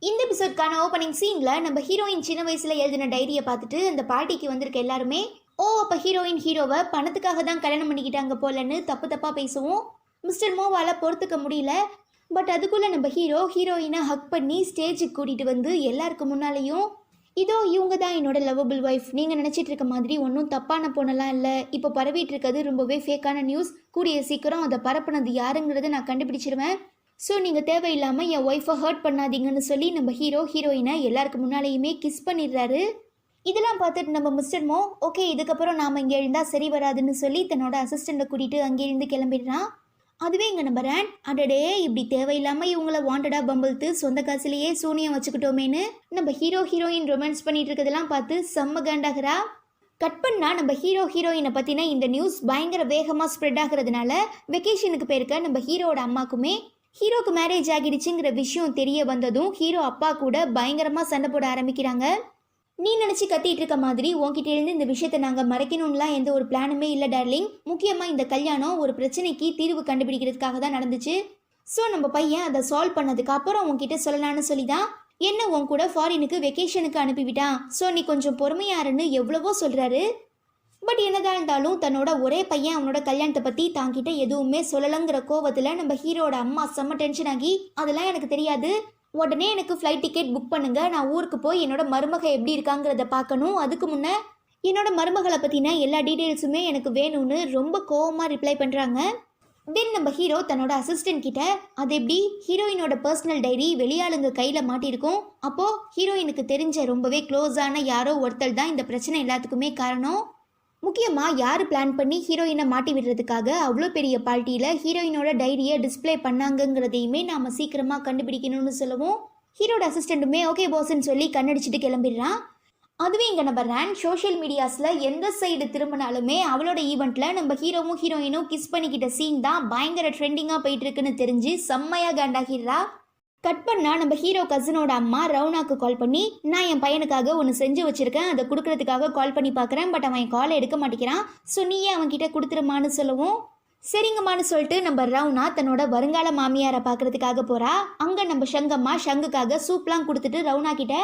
இந்த எபிசோட்கான ஓப்பனிங் சீனில் நம்ம ஹீரோயின் சின்ன வயசில் எழுதின டைரியை பார்த்துட்டு அந்த பார்ட்டிக்கு வந்திருக்க எல்லாருமே அப்போ ஹீரோயின் ஹீரோவை பணத்துக்காக தான் கல்யாணம் பண்ணிக்கிட்டாங்க போலன்னு தப்பு தப்பாக பேசுவோம். மிஸ்டர் மோவால் பொறுத்துக்க முடியல. பட் அதுக்குள்ளே நம்ம ஹீரோயினை ஹக் பண்ணி ஸ்டேஜுக்கு கூட்டிகிட்டு வந்து எல்லாருக்கு முன்னாலேயும் இதோ இவங்க தான் என்னோட லவ்வபிள் ஒய்ஃப், நீங்கள் நினச்சிட்டு இருக்க மாதிரி ஒன்றும் தப்பான பொண்ணெல்லாம் இல்லை, இப்போ பரவிட்டு இருக்கிறது ரொம்பவே ஃபேக்கான நியூஸ், கூடிய சீக்கிரம் அதை பரப்புனது யாருங்கிறத நான் கண்டுபிடிச்சிருவேன். ஸோ நீங்கள் தேவையில்லாமல் என் ஒய்ஃபை ஹர்ட் பண்ணாதீங்கன்னு சொல்லி நம்ம ஹீரோயினை எல்லாருக்கு முன்னாலேயுமே கிஸ் பண்ணிடுறாரு. இதெல்லாம் பார்த்துட்டு நம்ம மிஸ்டர் மோ ஓகே இதுக்கப்புறம் நாம் இங்கே எழுந்தால் சரி வராதுன்னு சொல்லி தன்னோட அசிஸ்டண்ட்டை கூட்டிகிட்டு அங்கேருந்து கிளம்பிடுறான். அதுவே இங்கே நம்ம ரேன் அடடே இப்படி தேவையில்லாமல் இவங்கள வாண்டடாக பம்பிள்த்து சொந்த காசுலேயே சூனியம் வச்சுக்கிட்டோமேன்னு நம்ம ஹீரோயின் ரொமான்ஸ் பண்ணிட்டு இருக்கிறதெல்லாம் பார்த்து செம்ம காண்டாகிறா. கட் பண்ணால் நம்ம ஹீரோயினை பற்றின இந்த நியூஸ் பயங்கர வேகமாக ஸ்ப்ரெட் ஆகிறதுனால வெக்கேஷனுக்கு போயிருக்க நம்ம ஹீரோட அம்மாக்குமே ஹீரோக்கு மேரேஜ் ஆகிடுச்சுங்கிற விஷயம் தெரிய வந்ததும் ஹீரோ அப்பா கூட பயங்கரமாக சண்டை போட ஆரம்பிக்கிறாங்க. நீ நினச்சி கத்திட்டு இருக்க மாதிரி உன்கிட்ட இருந்து இந்த விஷயத்தை நாங்கள் மறைக்கணும்லாம் எந்த ஒரு பிளானுமே இல்லை டார்லிங். முக்கியமாக இந்த கல்யாணம் ஒரு பிரச்சனைக்கு தீர்வு கண்டுபிடிக்கிறதுக்காக தான் நடந்துச்சு. ஸோ நம்ம பையன் அதை சால்வ் பண்ணதுக்கு அப்புறம் உன்கிட்ட சொல்லலான்னு சொல்லி தான் என்ன உன் கூட ஃபாரினுக்கு வெக்கேஷனுக்கு அனுப்பிவிட்டான். ஸோ நீ கொஞ்சம் பொறுமையாருன்னு எவ்வளவோ சொல்கிறாரு. பட் என்னதான் இருந்தாலும் தன்னோட ஒரே பையன் அவனோட கல்யாணத்தை பற்றி தாங்கிட்ட எதுவுமே சொல்லலைங்கிற கோவத்தில் நம்ம ஹீரோட அம்மா செம்ம டென்ஷன் ஆகி அதெல்லாம் எனக்கு தெரியாது, உடனே எனக்கு ஃப்ளைட் டிக்கெட் புக் பண்ணுங்க, நான் ஊருக்கு போய் என்னோட மருமக எப்படி இருக்காங்கிறத பார்க்கணும், அதுக்கு முன்னே என்னோட மருமகளை பற்றின எல்லா டீட்டெயில்ஸுமே எனக்கு வேணும்னு ரொம்ப கோவமாக ரிப்ளை பண்ணுறாங்க. தென் நம்ம ஹீரோ தன்னோட அசிஸ்டன்ட் கிட்ட அது எப்படி ஹீரோயினோட பர்சனல் டைரி வெளியாளுங்க கையில் மாட்டியிருக்கும், அப்போது ஹீரோயினுக்கு தெரிஞ்ச ரொம்பவே க்ளோஸான யாரோ ஒருத்தர் தான் இந்த பிரச்சனை எல்லாத்துக்குமே காரணம். முக்கியமாக யார் பிளான் பண்ணி ஹீரோயினை மாட்டி விடுறதுக்காக அவ்வளோ பெரிய பார்ட்டியில் ஹீரோயினோட டைரியை டிஸ்பிளே பண்ணாங்கங்கிறதையுமே நாம் சீக்கிரமாக கண்டுபிடிக்கணும்னு சொல்லுவோம். ஹீரோட அசிஸ்டண்ட்டுமே ஓகே பாஸ்ன்னு சொல்லி கண்ணடிச்சிட்டு கிளம்பிடுறான். அதுவே இங்கே நம்ம ரேன் சோஷியல் மீடியாஸில் எந்த சைடு திரும்பினாலுமே அவளோட ஈவெண்ட்டில் நம்ம ஹீரோயினும் கிஸ் பண்ணிக்கிட்ட சீன் தான் பயங்கர ட்ரெண்டிங்காக போயிட்டுருக்குன்னு தெரிஞ்சு செம்மையாக காண்டாகிடுறா. கட் பண்ணால் நம்ம ஹீரோ கசினோட அம்மா ரவுனாக்கு கால் பண்ணி நான் என் பையனுக்காக ஒன்று செஞ்சு வச்சுருக்கேன், அதை கொடுக்கறதுக்காக கால் பண்ணி பார்க்குறேன், பட் அவன் காலை எடுக்க மாட்டேங்கிறான், ஸோ நீயே அவன்கிட்ட கொடுத்துருமான்னு சொல்லவும் சரிங்கம்மான்னு சொல்லிட்டு நம்ம ரவுனா தன்னோட வருங்கால மாமியாரை பார்க்குறதுக்காக போகிறா. அங்கே நம்ம ஷங்கம்மா ஷங்குக்காக சூப்லாம் கொடுத்துட்டு ரவுனா கிட்ட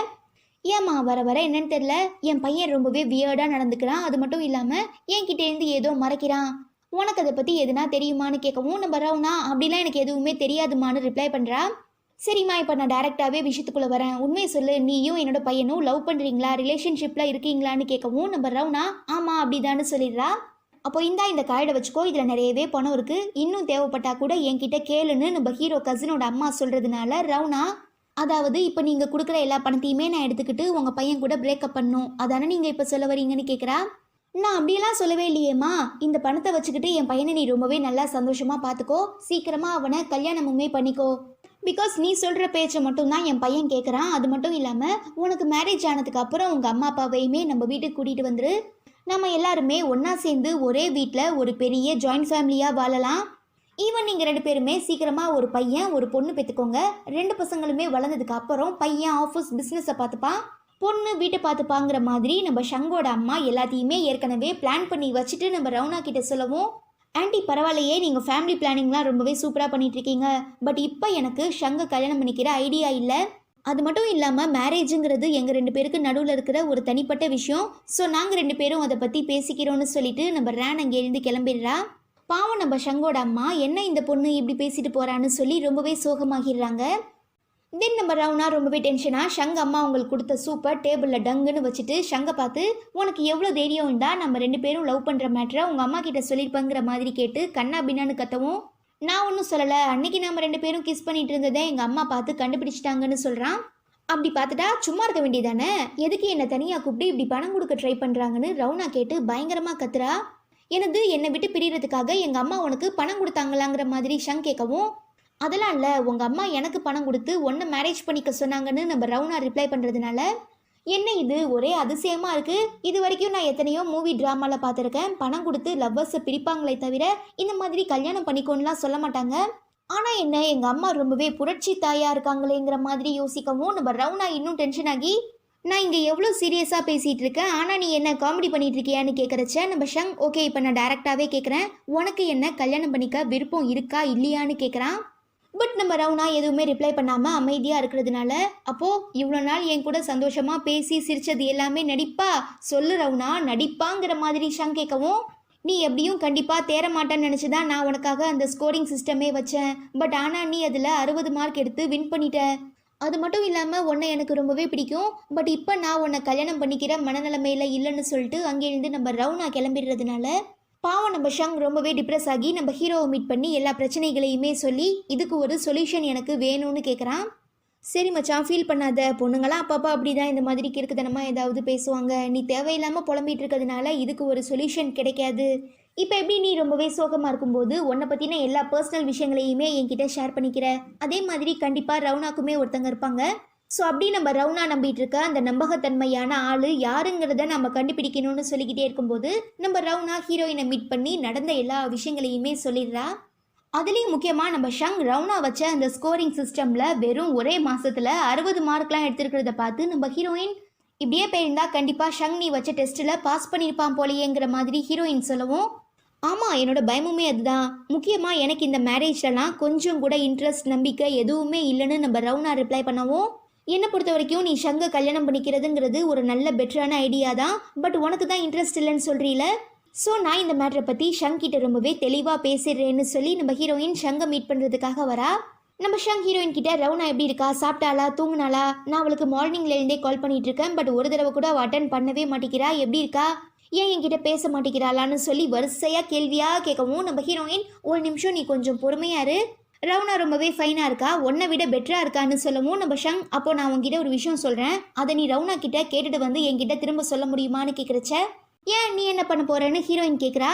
ஏம்மா வர வர என்னன்னு தெரில, என் பையன் ரொம்பவே வியர்டாக நடந்துக்கிறான், அது மட்டும் இல்லாமல் என்கிட்டேருந்து ஏதோ மறைக்கிறான், உனக்கு அதை பற்றி எதுனா தெரியுமான்னு கேட்கவும் நம்ம ரவுனா அப்படிலாம் எனக்கு எதுவுமே தெரியாதுமான்னு ரிப்ளை பண்ணுறா. சரிம்மா இப்போ நான் டேரெக்டாகவே விஷயத்துக்குள்ளே வரேன், உண்மையை சொல்லு, நீயும் என்னோட பையனும் லவ் பண்ணுறீங்களா, ரிலேஷன்ஷிப்பில் இருக்கீங்களான்னு கேட்கவும் நம்ம ரவுனா ஆமாம் அப்படிதான்னு சொல்லிடுறா. அப்போ இந்த கார்டை வச்சுக்கோ, இதில் நிறையவே பணம் இருக்குது, இன்னும் தேவைப்பட்டா கூட என்கிட்ட கேளுன்னு நம்ம ஹீரோ கசினோட அம்மா சொல்கிறதுனால ரவுனா அதாவது இப்போ நீங்கள் கொடுக்குற எல்லா பணத்தையுமே நான் எடுத்துக்கிட்டு உங்கள் பையன் கூட பிரேக்கப் பண்ணணும் அதானே நீங்கள் இப்போ சொல்ல வரீங்கன்னு கேட்குறா. நான் அப்படியெல்லாம் சொல்லவே இல்லையேம்மா, இந்த பணத்தை வச்சுக்கிட்டு என் பையனை நீ ரொம்பவே நல்லா சந்தோஷமாக பார்த்துக்கோ, சீக்கிரமாக அவனை கல்யாணமுமே பண்ணிக்கோ, பிகாஸ் நீ சொல்கிற பேச்சை மட்டும்தான் என் பையன் கேட்குறான், அது மட்டும் இல்லாமல் உனக்கு மேரேஜ் ஆனதுக்கு அப்புறம் உங்கள் அம்மா அப்பாவையுமே நம்ம வீட்டுக்கு கூட்டிகிட்டு வந்துரு, நம்ம எல்லாருமே ஒன்றா சேர்ந்து ஒரே வீட்டில் ஒரு பெரிய ஜாயிண்ட் ஃபேமிலியாக வாழலாம். ஈவன் நீங்கள் 2 பேருமே சீக்கிரமாக ஒரு பையன் ஒரு பொண்ணு பெற்றுக்கோங்க, 2 பசங்களுமே வளர்ந்ததுக்கு அப்புறம் பையன் ஆஃபீஸ் பிஸ்னஸை பார்த்துப்பான், பொண்ணு வீட்டை பார்த்துப்பாங்கிற மாதிரி நம்ம ஷங்கோட அம்மா எல்லாத்தையுமே ஏற்கனவே பிளான் பண்ணி வச்சுட்டு நம்ம ரவுனா கிட்ட சொல்லவும் ஆண்டி பரவாயில்லையே, நீங்கள் ஃபேமிலி பிளானிங்லாம் ரொம்பவே சூப்பராக பண்ணிகிட்ருக்கீங்க, பட் இப்போ எனக்கு ஷங்கை கல்யாணம் பண்ணிக்கிற ஐடியா இல்லை, அது மட்டும் இல்லாமல் மேரேஜுங்கிறது எங்கள் 2 பேருக்கு நடுவில் இருக்கிற ஒரு தனிப்பட்ட விஷயம், ஸோ நாங்கள் 2 பேரும் அதை பற்றி பேசிக்கிறோன்னு சொல்லிட்டு நம்ம ரேன் அங்கேருந்து கிளம்பிடுறா. பாவம் நம்ம ஷங்கோட அம்மா என்ன இந்த பொண்ணு இப்படி பேசிட்டு போகிறான்னு சொல்லி ரொம்பவே சோகமாகிடுறாங்க. தென் நம்ம ரவுனா ரொம்பவே டென்ஷனாக ஷங்க அம்மா அவங்களுக்கு கொடுத்த சூப்பர் டேபிளில் டங்குன்னு வச்சுட்டு ஷங்கை பார்த்து உனக்கு எவ்வளோ தைரியம் இருந்தால் நம்ம 2 பேரும் லவ் பண்ணுற மேட்ரை உங்கள் அம்மா கிட்ட சொல்லியிருப்பாங்கிற மாதிரி கேட்டு கண்ணா பின்னான்னு கத்தவும் நான் ஒன்றும் சொல்லலை, அன்னைக்கு நம்ம 2 பேரும் கிஸ் பண்ணிட்டு இருந்ததை எங்கள் அம்மா பார்த்து கண்டுபிடிச்சிட்டாங்கன்னு சொல்கிறான். அப்படி பார்த்துட்டா சும்மா இருக்க வேண்டியதானே, எதுக்கு என்னை தனியாக கூப்பிட்டு இப்படி பணம் கொடுக்க ட்ரை பண்ணுறாங்கன்னு ரவுனா கேட்டு பயங்கரமாக கத்துறா. என்னை விட்டு பிரியறதுக்காக எங்கள் அம்மா உனக்கு பணம் கொடுத்தாங்களாங்கிற மாதிரி ஷங் கேட்கவும் அதெல்லாம் இல்லை, உங்கள் அம்மா எனக்கு பணம் கொடுத்து ஒன்றை மேரேஜ் பண்ணிக்க சொன்னாங்கன்னு நம்ம ரவுனா ரிப்ளை பண்ணுறதுனால என்ன இது ஒரே அதிசயமாக இருக்குது, இது வரைக்கும் நான் எத்தனையோ மூவி ட்ராமாவில் பார்த்துருக்கேன், பணம் கொடுத்து லவ்வர்ஸை பிரிப்பாங்களே தவிர இந்த மாதிரி கல்யாணம் பண்ணிக்கோன்னுலாம் சொல்ல மாட்டாங்க, ஆனால் என்ன எங்கள் அம்மா ரொம்பவே புரட்சி தாயாக இருக்காங்களேங்கிற மாதிரி யோசிக்கவும் நம்ம ரவுனா இன்னும் டென்ஷன் ஆகி நான் இங்கே எவ்வளோ சீரியஸாக பேசிகிட்டு இருக்கேன், ஆனால் நீ என்ன காமெடி பண்ணிகிட்டு இருக்கியான்னு கேட்குறச்ச நம்ம ஷங் ஓகே இப்போ நான் டேரெக்டாகவே கேட்குறேன், உனக்கு என்ன கல்யாணம் பண்ணிக்க விருப்பம் இருக்கா இல்லையான்னு கேட்குறான். பட் நம்ம ரவுனா எதுவுமே ரிப்ளை பண்ணாமல் அமைதியாக இருக்கிறதுனால, அப்போது இவ்வளோ நாள் என் கூட சந்தோஷமாக பேசி சிரிச்சது எல்லாமே நடிப்பா? சொல்லு ரவுனா, நடிப்பாங்கிற மாதிரி ஷங் கேட்கவும், நீ எப்படியும் கண்டிப்பாக தேற மாட்டேன்னு நினச்சி தான் நான் உனக்காக அந்த ஸ்கோரிங் சிஸ்டமே வச்சேன். பட் ஆனால் நீ அதில் 60 மார்க் எடுத்து வின் பண்ணிட்ட. அது மட்டும் இல்லாமல் உன்னை எனக்கு ரொம்பவே பிடிக்கும். பட் இப்போ நான் உன்னை கல்யாணம் பண்ணிக்கிற மனநிலைமையில் இல்லைன்னு சொல்லிட்டு அங்கேருந்து நம்ம ரவுனா கிளம்பிடுறதுனால பாவம் நம்ம ஷங் ரொம்பவே டிப்ரெஸ் ஆகி நம்ம ஹீரோவை மீட் பண்ணி எல்லா பிரச்சனைகளையுமே சொல்லி இதுக்கு ஒரு சொல்யூஷன் எனக்கு வேணும்னு கேட்குறான். சரி மச்சான், ஃபீல் பண்ணாத. பொண்ணுங்களாம் அப்பப்போ அப்படி தான் இந்த மாதிரி கிறுக்குத்தனமாக ஏதாவது பேசுவாங்க. நீ தேவையில்லாமல் புலம்பிகிட்டு இருக்கிறதுனால இதுக்கு ஒரு சொல்யூஷன் கிடைக்காது. இப்போ எப்படி நீ ரொம்பவே சோகமாக இருக்கும்போது உன்னை பற்றின எல்லா பர்சனல் விஷயங்களையுமே என்கிட்ட ஷேர் பண்ணிக்கிற, அதே மாதிரி கண்டிப்பாக ரவுனாக்குமே ஒருத்தங்க இருப்பாங்க. ஸோ அப்படி நம்ம ரவுனா நம்பிட்டு இருக்க அந்த நம்பகத்தன்மையான ஆள் யாருங்கிறத நம்ம கண்டுபிடிக்கணும்னு சொல்லிக்கிட்டே இருக்கும்போது நம்ம ரவுனா ஹீரோயினை மீட் பண்ணி நடந்த எல்லா விஷயங்களையுமே சொல்லிடுறா. அதுலேயும் முக்கியமாக நம்ம ஷங் ரவுனா வச்ச அந்த ஸ்கோரிங் சிஸ்டமில் வெறும் ஒரே மாதத்தில் 60 மார்க்லாம் எடுத்துருக்கிறத பார்த்து நம்ம ஹீரோயின், இப்படியே போயிருந்தா கண்டிப்பாக ஷங் நீ வச்ச டெஸ்ட்டில் பாஸ் பண்ணியிருப்பான் போலையேங்கிற மாதிரி ஹீரோயின் சொல்லவும், ஆமாம் என்னோட பயமுமே அதுதான். முக்கியமாக எனக்கு இந்த மேரேஜ்லலாம் கொஞ்சம் கூட இன்ட்ரெஸ்ட் நம்பிக்கை எதுவுமே இல்லைன்னு நம்ம ரவுனா ரிப்ளை பண்ணவும், என்னை பொறுத்த வரைக்கும் நீ ஷங்கை கல்யாணம் பண்ணிக்கிறதுங்கிறது ஒரு நல்ல பெட்டரான ஐடியா தான். பட் உனக்கு தான் இன்ட்ரெஸ்ட் இல்லைன்னு சொல்கிறீல. ஸோ நான் இந்த மேட்டரை பற்றி ஷங் கிட்ட ரொம்பவே தெளிவாக பேசிடுறேன்னு சொல்லி நம்ம ஹீரோயின் ஷங்கை மீட் பண்ணுறதுக்காக வரா. நம்ம ஷங் ஹீரோயின் கிட்ட ரவுனா எப்படி இருக்கா, சாப்பிட்டாளா, தூங்குனாளா, நான் அவளுக்கு மார்னிங்லேருந்தே கால் பண்ணிட்டு இருக்கேன். பட் ஒரு தடவை கூட அட்டன் பண்ணவே மாட்டேங்கிறா, எப்படி இருக்கா, ஏன் என்கிட்ட பேச மாட்டேங்கிறாளான்னு சொல்லி வரிசையாக கேள்வியாக கேட்கவும் நம்ம ஹீரோயின், ஒரு நிமிஷம் நீ கொஞ்சம் பொறுமையாரு, ரவுனா ரொம்பவே ஃபைனாக இருக்கா, உன்னை விட பெட்டராக இருக்கான்னு சொல்லவும் நம்ம ஷங், அப்போ நான் உங்ககிட்ட ஒரு விஷயம் சொல்கிறேன், அதை நீ ரவுனா கிட்ட கேட்டுட்டு வந்து என்கிட்ட திரும்ப சொல்ல முடியுமான்னு கேட்குறச்ச, ஏன் நீ என்ன பண்ண போகிறேன்னு ஹீரோயின் கேட்குறா.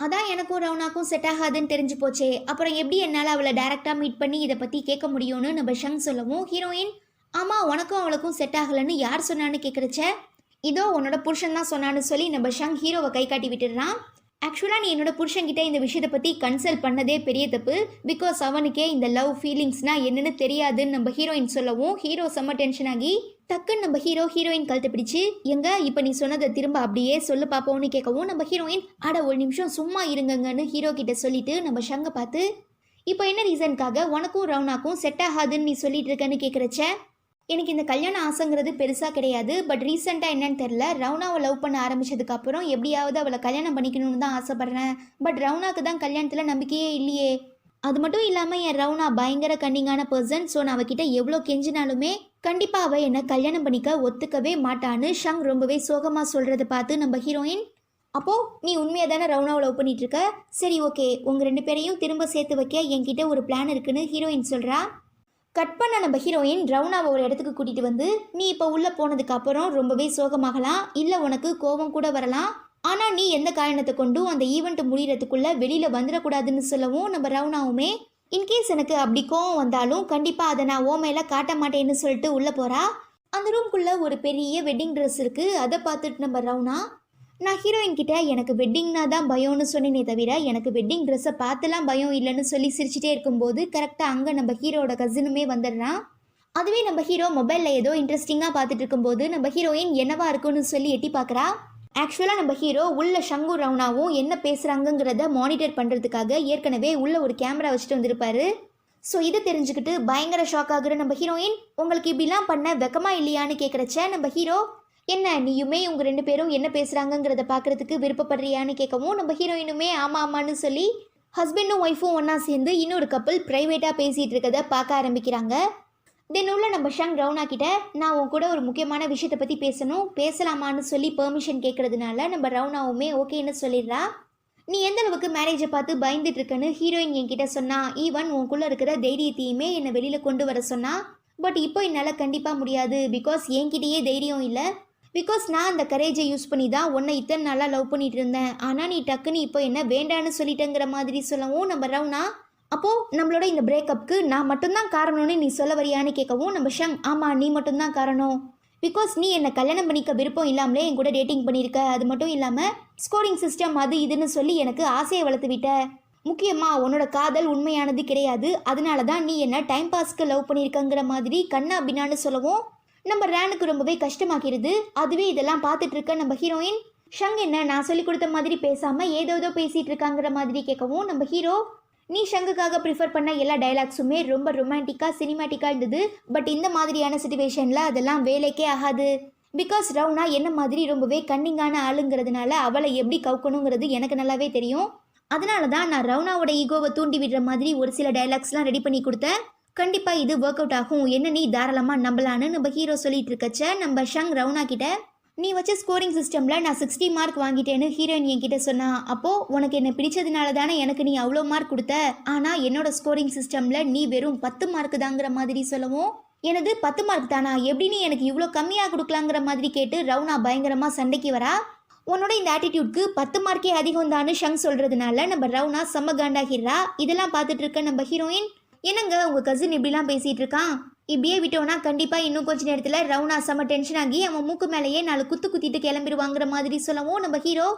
அதான் எனக்கும் ரவுனாக்கும் செட் ஆகாதுன்னு தெரிஞ்சு போச்சே, அப்புறம் எப்படி என்னால் அவளை டேரெக்டாக மீட் பண்ணி இதை பற்றி கேட்க முடியும்னு நம்ம ஷங் சொல்லவும் ஹீரோயின், ஆமாம் உனக்கும் அவளுக்கும் செட் ஆகலைன்னு யார் சொன்னான்னு கேட்குறச்ச, இதோ உன்னோட புருஷன் தான் சொன்னான்னு சொல்லி நம்ம ஷங் ஹீரோவை கை காட்டி விட்டுடுறான். ஆக்சுவலாக நீ என்னோட புருஷன்கிட்ட இந்த விஷயத்தை பற்றி கன்சல்ட் பண்ணதே பெரிய தப்பு. பிகாஸ் அவனுக்கே இந்த லவ் ஃபீலிங்ஸ்னால் என்னென்னு தெரியாதுன்னு நம்ம ஹீரோயின் சொல்லவும் ஹீரோ செம்ம டென்ஷன் ஆகி டக்குன்னு நம்ம ஹீரோயின் கழுத்தை பிடிச்சி, எங்க இப்போ நீ சொன்னதை திரும்ப அப்படியே சொல்லு பார்ப்போம்னு கேட்கவும் நம்ம ஹீரோயின், அட ஒரு நிமிஷம் சும்மா இருங்கங்கன்னு ஹீரோ கிட்ட சொல்லிட்டு நம்ம ஷங்கை பார்த்து, இப்போ என்ன ரீசனுக்காக உனக்கும் ரவுனாக்கும் செட் ஆகாதுன்னு நீ சொல்லிட்டு இருக்கன்னு கேட்குறச்ச, எனக்கு இந்த கல்யாண ஆசைங்கிறது பெருசாக கிடையாது. பட் ரீசெண்டாக என்னன்னு தெரில, ரவுனாவை லவ் பண்ண ஆரம்பிச்சதுக்கப்புறம் எப்படியாவது அவளை கல்யாணம் பண்ணிக்கணும்னு தான் ஆசைப்பட்றேன். பட் ரவுனாக்கு தான் கல்யாணத்தில் நம்பிக்கையே இல்லையே. அது மட்டும் இல்லாமல் என் ரவுனா பயங்கர கன்னிங்கான பர்சன். ஸோ நான் அவகிட்ட எவ்வளோ கெஞ்சினாலுமே கண்டிப்பாக அவள் என்னை கல்யாணம் பண்ணிக்க ஒத்துக்கவே மாட்டான்னு ஷங் ரொம்பவே சோகமாக சொல்கிறத பார்த்து நம்ம ஹீரோயின், அப்போது நீ உண்மையாக தானே ரவுனாவை லவ் பண்ணிட்டு இருக்க, சரி ஓகே, உங்கள் 2 பேரையும் திரும்ப சேர்த்து வைக்க என்கிட்ட ஒரு பிளான் இருக்குன்னு ஹீரோயின் சொல்கிறா. கட் பண்ண நம்ம ஹீரோயின் ரவுனாவை ஒரு இடத்துக்கு கூட்டிகிட்டு வந்து, நீ இப்போ உள்ளே போனதுக்கு அப்புறம் ரொம்பவே சோகமாகலாம், இல்லை உனக்கு கோபம் கூட வரலாம், ஆனால் நீ எந்த காரணத்தை கொண்டும் அந்த ஈவெண்ட் முடிகிறதுக்குள்ளே வெளியில் வந்துடக்கூடாதுன்னு சொல்லவும் நம்ம ரவுனாவுமே, இன்கேஸ் எனக்கு அப்படி கோவம் வந்தாலும் கண்டிப்பாக அதை நான் ஓ மேலே காட்ட மாட்டேன்னு சொல்லிட்டு உள்ளே போகிறா. அந்த ரூம்குள்ளே ஒரு பெரிய வெட்டிங் ட்ரெஸ் இருக்குது. அதை பார்த்துட்டு நம்ம ரவுனா, நான் ஹீரோயின் கிட்ட எனக்கு வெட்டிங்னா தான் பயம்னு சொன்னேனே தவிர எனக்கு வெட்டிங் ட்ரெஸ்ஸை பார்த்துலாம் பயம் இல்லைன்னு சொல்லி சிரிச்சிட்டே இருக்கும்போது கரெக்டாக அங்கே நம்ம ஹீரோட கசினுமே வந்துடுறான். அதுவே நம்ம ஹீரோ மொபைலில் ஏதோ இன்ட்ரெஸ்டிங்காக பார்த்துட்டு இருக்கும்போது நம்ம ஹீரோயின் என்னவா இருக்குன்னு சொல்லி எட்டி பார்க்குறா. ஆக்சுவலாக நம்ம ஹீரோ உள்ள ஷங்கு ரவுனாவும் என்ன பேசுகிறாங்கங்கிறத மானிட்டர் பண்ணுறதுக்காக ஏற்கனவே உள்ள ஒரு கேமரா வச்சுட்டு வந்திருப்பாரு. ஸோ இதை தெரிஞ்சுக்கிட்டு பயங்கர ஷாக் ஆகுற நம்ம ஹீரோயின், உங்களுக்கு இப்படிலாம் பண்ண வெக்கமா இல்லையான்னு கேட்குறச்ச நம்ம ஹீரோ, என்ன நீயுமே உங்கள் 2 பேரும் என்ன பேசுகிறாங்கங்கிறத பார்க்குறதுக்கு விருப்பப்படுறியான்னு கேட்கவும் நம்ம ஹீரோயினுமே ஆமாம் ஆமான்னு சொல்லி ஹஸ்பண்டும் ஒய்ஃபும் ஒன்றா சேர்ந்து இன்னொரு கப்பல் ப்ரைவேட்டாக பேசிகிட்டு இருக்கதை பார்க்க ஆரம்பிக்கிறாங்க. தென் உள்ள நம்ம ஷங் ரவுனா கிட்ட, நான் உன் கூட ஒரு முக்கியமான விஷயத்தை பற்றி பேசலாமான்னு சொல்லி பெர்மிஷன் கேட்குறதுனால நம்ம ரவுனாவுமே ஓகேன்னு சொல்லிடுறா. நீ எந்த அளவுக்கு மேரேஜை பார்த்து பயந்துட்டு இருக்கன்னு ஹீரோயின் என்கிட்ட சொன்னா, ஈவன் உனக்குள்ளே இருக்கிற தைரியத்தையுமே என்னை வெளியில் கொண்டு வர சொன்னா. பட் இப்போ என்னால் கண்டிப்பாக முடியாது. பிகாஸ் என்கிட்டயே தைரியம் இல்லை. பிகாஸ் நான் அந்த கரேஜை யூஸ் பண்ணி தான் உன்னை இத்தனை நாளாக லவ் பண்ணிட்டு இருந்தேன். ஆனால் நீ டக்குன்னு இப்போ என்ன வேண்டான்னு சொல்லிட்டேங்கிற மாதிரி சொல்லவும் நம்ம ரவுனா, அப்போது நம்மளோட இந்த பிரேக்கப்புக்கு நான் மட்டும்தான் காரணம்னு நீ சொல்ல வரியான்னு கேட்கவும் நம்ம ஷங், ஆமாம் நீ மட்டும்தான் காரணம். பிகாஸ் நீ என்னை கல்யாணம் பண்ணிக்க விருப்பம் இல்லாமலே என் கூட டேட்டிங் பண்ணியிருக்க. அது மட்டும் இல்லாமல் ஸ்கோரிங் சிஸ்டம் அது இதுன்னு சொல்லி எனக்கு ஆசையை வளர்த்து விட்ட. முக்கியமாக உன்னோட காதல் உண்மையானது கிடையாது. அதனால தான் நீ என்ன டைம் பாஸ்க்கு லவ் பண்ணியிருக்கங்கிற மாதிரி கண்ணா பின்னான்னு சொல்லவும் நம்ம ரேனுக்கு ரொம்பவே கஷ்டமாகிறது. அதுவே இதெல்லாம் பார்த்துட்டு இருக்க நம்ம ஹீரோயின், ஷங் என்ன நான் சொல்லி கொடுத்த மாதிரி பேசாமல் ஏதோ பேசிகிட்டு இருக்காங்கிற மாதிரி கேட்கவும் நம்ம ஹீரோ, நீ ஷங்குக்காக ப்ரிஃபர் பண்ண எல்லா டைலாக்ஸுமே ரொம்ப ரொமான்டிக்காக சினிமேட்டிக்காக இருந்தது. பட் இந்த மாதிரியான சுச்சுவேஷனில் அதெல்லாம் வேலைக்கே ஆகாது. பிகாஸ் ரவுனா என்ன மாதிரி ரொம்பவே கன்னிங்கான ஆளுங்கிறதுனால அவளை எப்படி கவுக்கணுங்கிறது எனக்கு நல்லாவே தெரியும். அதனால தான் நான் ரவுனாவோட ஈகோவை தூண்டி விடுற மாதிரி ஒரு சில டைலாக்ஸ்லாம் ரெடி பண்ணி கொடுத்தேன். கண்டிப்பாக இது ஒர்க் அவுட் ஆகும், என்ன நீ தாராளமாக நம்பலான்னு நம்ம ஹீரோ சொல்லிட்டு இருக்கச்ச நம்ம ஷங் ரவுனா கிட்ட, நீ வச்ச ஸ்கோரிங் சிஸ்டமில் நான் 60 மார்க் வாங்கிட்டேன்னு ஹீரோயின் என்கிட்ட சொன்னா. அப்போது உனக்கு என்ன பிடிச்சதுனால தானே எனக்கு நீ அவ்வளோ மார்க் கொடுத்த, ஆனால் என்னோட ஸ்கோரிங் சிஸ்டமில் நீ வெறும் 10 மார்க் தாங்கிற மாதிரி சொல்லவும், எனது 10 மார்க் தானா, எப்படி நீ எனக்கு இவ்வளோ கம்மியாக கொடுக்கலாங்கிற மாதிரி கேட்டு ரவுனா பயங்கரமாக சண்டைக்கு வரா. உன்னோட இந்த ஆட்டிடியூட்க்கு 10 மார்க்கே அதிகம் தான்னு ஷங் சொல்கிறதுனால நம்ம ரவுனா செம்ம காண்டாகிறா. இதெல்லாம் பார்த்துட்டு இருக்க நம்ம ஹீரோயின், என்னங்க உங்கள் கசின் இப்படிலாம் பேசிகிட்டு இருக்கான், இப்படியே விட்டோன்னா கண்டிப்பாக இன்னும் கொஞ்சம் நேரத்தில் ரவுனா செம்ம டென்ஷன் ஆகி அவன் மூக்கு மேலேயே 4 குத்து குத்திட்டு கிளம்பிடுவாங்கிற மாதிரி சொல்லவும் நம்ம ஹீரோ,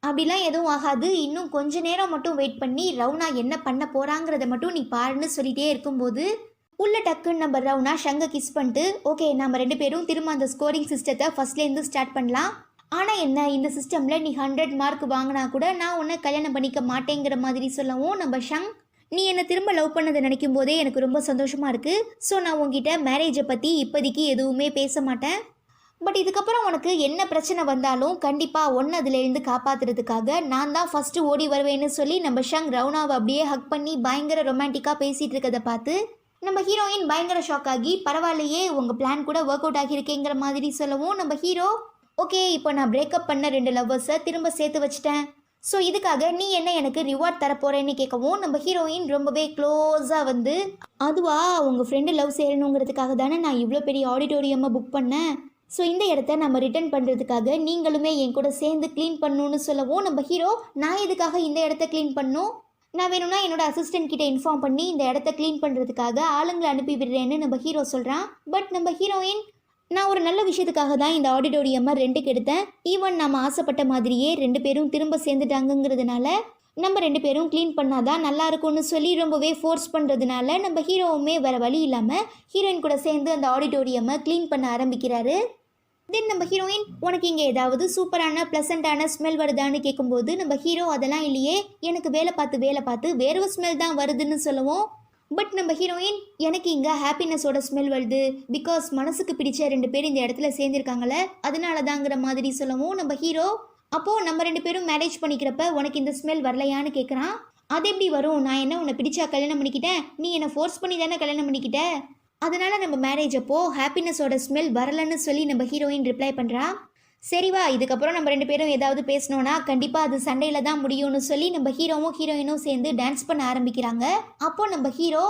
அப்படிலாம் எதுவும் ஆகாது, இன்னும் கொஞ்ச நேரம் மட்டும் வெயிட் பண்ணி ரவுனா என்ன பண்ண போகிறாங்கிறத மட்டும் நீ பாருன்னு சொல்லிகிட்டே இருக்கும்போது உள்ள டக்குன்னு நம்ம ரவுனா ஷங்கை கிஸ் பண்ணிட்டு, ஓகே நம்ம 2 பேரும் திரும்ப அந்த ஸ்கோரிங் சிஸ்டத்தை ஃபர்ஸ்ட்லேருந்து ஸ்டார்ட் பண்ணலாம். ஆனால் என்ன, இந்த சிஸ்டமில் நீ 100 மார்க் வாங்கினா கூட நான் உன்னை கல்யாணம் பண்ணிக்க மாட்டேங்கிற மாதிரி சொல்லவும் நம்ம ஷங், நீ என்னை திரும்ப லவ் பண்ணதை நினைக்கும் போதே எனக்கு ரொம்ப சந்தோஷமாக இருக்குது. ஸோ நான் உங்ககிட்ட மேரேஜை பற்றி இப்போதைக்கு எதுவுமே பேச மாட்டேன். பட் இதுக்கப்புறம் உனக்கு என்ன பிரச்சனை வந்தாலும் கண்டிப்பாக ஒன்று அதிலேருந்து காப்பாற்றுறதுக்காக நான் தான் ஃபஸ்ட்டு ஓடி வருவேன்னு சொல்லி நம்ம ஷங் ரவுனாவை அப்படியே ஹக் பண்ணி பயங்கர ரொமான்டிக்காக பேசிகிட்டு இருக்கதை பார்த்து நம்ம ஹீரோயின் பயங்கர ஷாக் ஆகி, பரவாயில்லையே உங்கள் பிளான் கூட ஒர்க் அவுட் ஆகியிருக்கேங்கிற மாதிரி சொல்லவும் நம்ம ஹீரோ, ஓகே இப்போ நான் பிரேக்கப் பண்ண 2 லவ்வர்ஸை திரும்ப சேர்த்து வச்சிட்டேன். ஸோ இதுக்காக நீ என்ன எனக்கு ரிவார்ட் தரப்போகிறேன்னு கேட்கவும் நம்ம ஹீரோயின் ரொம்பவே க்ளோஸாக வந்து, அதுவா உங்கள் ஃப்ரெண்டு லவ் சேரணுங்கிறதுக்காக தானே நான் இவ்வளோ பெரிய ஆடிட்டோரியமாக புக் பண்ணேன். ஸோ இந்த இடத்த நம்ம ரிட்டர்ன் பண்ணுறதுக்காக நீங்களுமே என் கூட சேர்ந்து க்ளீன் பண்ணணும்னு சொல்லவும் நம்ம ஹீரோ, நான் எதுக்காக இந்த இடத்த க்ளீன் பண்ணணும், நான் வேணும்னா என்னோட அசிஸ்டன்ட் கிட்ட இன்ஃபார்ம் பண்ணி இந்த இடத்த க்ளீன் பண்ணுறதுக்காக ஆளுங்களை அனுப்பி விடுறேன்னு நம்ம ஹீரோ சொல்கிறான். பட் நம்ம ஹீரோயின், நான் ஒரு நல்ல விஷயத்துக்காக தான் இந்த ஆடிட்டோரியமை ரெண்டுக்கு எடுத்தேன். ஈவன் நம்ம ஆசைப்பட்ட மாதிரியே 2 பேரும் திரும்ப சேர்ந்துட்டாங்கங்கிறதுனால நம்ம 2 பேரும் க்ளீன் பண்ணாதான் நல்லா இருக்கும்னு சொல்லி ரொம்பவே ஃபோர்ஸ் பண்ணுறதுனால நம்ம ஹீரோவுமே வேறு வழி இல்லாமல் ஹீரோயின் கூட சேர்ந்து அந்த ஆடிட்டோரியமை க்ளீன் பண்ண ஆரம்பிக்கிறாரு. தென் நம்ம ஹீரோயின், உனக்கு இங்கே ஏதாவது சூப்பரான ப்ளசண்ட்டான ஸ்மெல் வருதான்னு கேட்கும்போது நம்ம ஹீரோ, அதெல்லாம் இல்லையே, எனக்கு வேலை பார்த்து வேறு ஸ்மெல் தான் வருதுன்னு சொல்லுவோம். பட் நம்ம ஹீரோயின், எனக்கு இங்கே ஹாப்பினஸோட ஸ்மெல் வருது, பிகாஸ் மனசுக்கு பிடிச்ச 2 பேர் இந்த இடத்துல சேர்ந்துருக்காங்களே அதனால தாங்கிற மாதிரி சொல்லவும் நம்ம ஹீரோ, அப்போது நம்ம 2 பேரும் மேரேஜ் பண்ணிக்கிறப்ப உனக்கு இந்த ஸ்மெல் வரலையான்னு கேட்குறான். அது எப்படி வரும், நான் என்ன உன்னை பிடிச்சா கல்யாணம் பண்ணிக்கிட்டேன், நீ என்னை ஃபோர்ஸ் பண்ணி தானே கல்யாணம் பண்ணிக்கிட்ட, அதனால் நம்ம மேரேஜ் அப்போது ஹாப்பினஸோட ஸ்மெல் வரலன்னு சொல்லி நம்ம ஹீரோயின் ரிப்ளை பண்ணுறா. சரிவா, இதுக்கப்புறம் நம்ம 2 பேரும் ஏதாவது பேசினோன்னா கண்டிப்பாக அது சண்டையில் தான் முடியும்னு சொல்லி நம்ம ஹீரோவும் ஹீரோயினும் சேர்ந்து டான்ஸ் பண்ண ஆரம்பிக்கிறாங்க. அப்போது நம்ம ஹீரோ,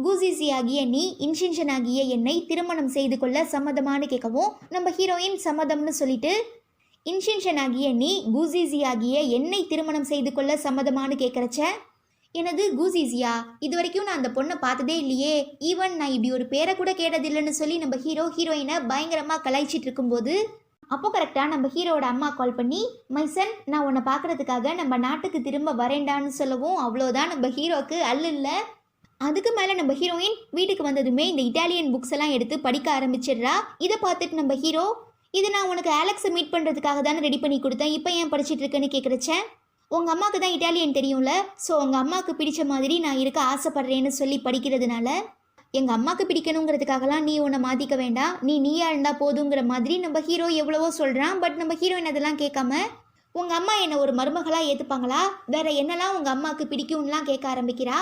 கூசிசி ஆகிய நீ இன்ஷென்ஷன் ஆகிய என்னை திருமணம் செய்து கொள்ள சம்மதமானு கேட்கவும் நம்ம ஹீரோயின் சம்மதம்னு சொல்லிட்டு, இன்ஷென்ஷன் ஆகிய நீ கூசிசி ஆகிய என்னை திருமணம் செய்து கொள்ள சம்மதமானு கேட்குறச்ச, எனது கூசிசியா, இது வரைக்கும் நான் அந்த பொண்ணை பார்த்ததே இல்லையே, ஈவன் நான் இப்படி ஒரு பேரை கூட கேட்டதில்லைன்னு சொல்லி நம்ம ஹீரோயினை பயங்கரமாக கலாய்ச்சிட்டு இருக்கும்போது அப்போ கரெக்டாக நம்ம ஹீரோட அம்மா கால் பண்ணி, மைசன் நான் உன்னை பார்க்குறதுக்காக நம்ம நாட்டுக்கு திரும்ப வரேண்டான்னு சொல்லவும் அவ்வளோதான் நம்ம ஹீரோக்கு அல்ல இல்லை. அதுக்கு மேலே நம்ம ஹீரோயின் வீட்டுக்கு வந்ததுமே இந்த இட்டாலியன் புக்ஸ் எல்லாம் எடுத்து படிக்க ஆரம்பிச்சிடுறா. இதை பார்த்துட்டு நம்ம ஹீரோ, இது நான் உனக்கு ஆலெக்ஸை மீட் பண்ணுறதுக்காக தானே ரெடி பண்ணி கொடுத்தேன், இப்போ ஏன் படிச்சுட்டு இருக்கேன்னு கேட்குறச்சேன். உங்கள் அம்மாவுக்கு தான் இட்டாலியன் தெரியும்ல, ஸோ உங்கள் அம்மாவுக்கு பிடிச்ச மாதிரி நான் இருக்க ஆசைப்பட்றேன்னு சொல்லி படிக்கிறதுனால எங்கள் அம்மாவுக்கு பிடிக்கணுங்கிறதுக்காகலாம் நீ உன்னை மாற்றிக்க வேண்டாம், நீயா இருந்தால் போதுங்கிற மாதிரி நம்ம ஹீரோ எவ்வளவோ சொல்கிறான். பட் நம்ம ஹீரோயின் அதெல்லாம் கேட்காம, உங்கள் அம்மா என்னை ஒரு மருமகளாக ஏற்றுப்பாங்களா, வேறு என்னெல்லாம் உங்கள் அம்மாவுக்கு பிடிக்கும்லாம் கேட்க ஆரம்பிக்கிறா.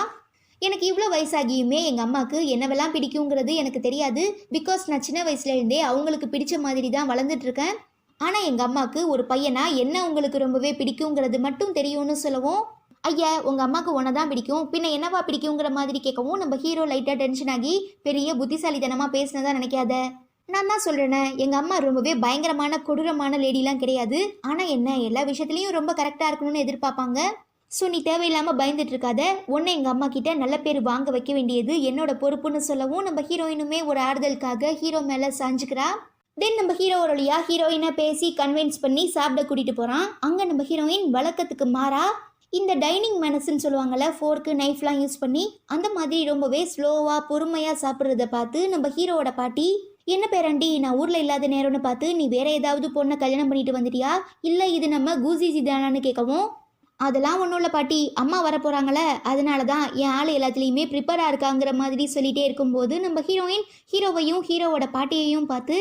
எனக்கு இவ்வளோ வயசாகியுமே எங்கள் அம்மாவுக்கு என்னவெல்லாம் பிடிக்குங்கிறது எனக்கு தெரியாது, பிகாஸ் நான் சின்ன வயசுலேருந்தே அவங்களுக்கு பிடிச்ச மாதிரி தான் வளர்ந்துட்டுருக்கேன். ஆனால் எங்கள் அம்மாவுக்கு ஒரு பையனா என்ன உங்களுக்கு ரொம்பவே பிடிக்குங்கிறது மட்டும் தெரியும்னு சொல்லவும், ஐயா உங்கள் அம்மாவுக்கு ஒன்றை தான் பிடிக்கும், பின்ன என்னவா பிடிக்குங்கிற மாதிரி கேட்கவும் நம்ம ஹீரோ லைட்டாக டென்ஷன் ஆகி, பெரிய புத்திசாலித்தனமாக பேசினதா நினைக்காத, நான் தான் சொல்கிறேனே எங்கள் அம்மா ரொம்பவே பயங்கரமான கொடூரமான லேடிலாம் கிடையாது, ஆனால் என்ன எல்லா விஷயத்துலையும் ரொம்ப கரெக்டாக இருக்கணும்னு எதிர்பார்ப்பாங்க. ஸோ நீ தேவையில்லாமல் பயந்துட்டு இருக்காத, ஒன்று எங்கள் அம்மா கிட்ட நல்ல பேர் வாங்க வைக்க வேண்டியது என்னோட பொறுப்புன்னு சொல்லவும் நம்ம ஹீரோயினுமே ஒரு ஆறுதலுக்காக ஹீரோ மேலே சாஞ்சுக்கிறா. தென் நம்ம ஹீரோ வழியா ஹீரோயினை பேசி கன்வின்ஸ் பண்ணி சாப்பிட கூட்டிகிட்டு போகிறான். அங்கே நம்ம ஹீரோயின் வழக்கத்துக்கு மாறா இந்த டைனிங் மேனஸ்ன்னு சொல்லுவாங்கள்ல, ஃபோர்க்கு நைஃப்லாம் யூஸ் பண்ணி அந்த மாதிரி ரொம்பவே ஸ்லோவாக பொறுமையாக சாப்பிட்றத பார்த்து நம்ம ஹீரோவோட பாட்டி, என்ன பேராண்டி நான் ஊரில் இல்லாத நேரம்னு பார்த்து நீ வேற ஏதாவது பொண்ணை கல்யாணம் பண்ணிட்டு வந்துட்டியா, இல்லை இது நம்ம கூசிசி தானான்னு கேட்கவும், அதெல்லாம் ஒன்றும் இல்லை பாட்டி, அம்மா வரப்போகிறாங்களே அதனால தான் என் ஆள் எல்லாத்துலேயுமே ப்ரிப்பேராக இருக்காங்கிற மாதிரி சொல்லிகிட்டே இருக்கும்போது நம்ம ஹீரோயின் ஹீரோவையும் ஹீரோவோட பாட்டியையும் பார்த்து,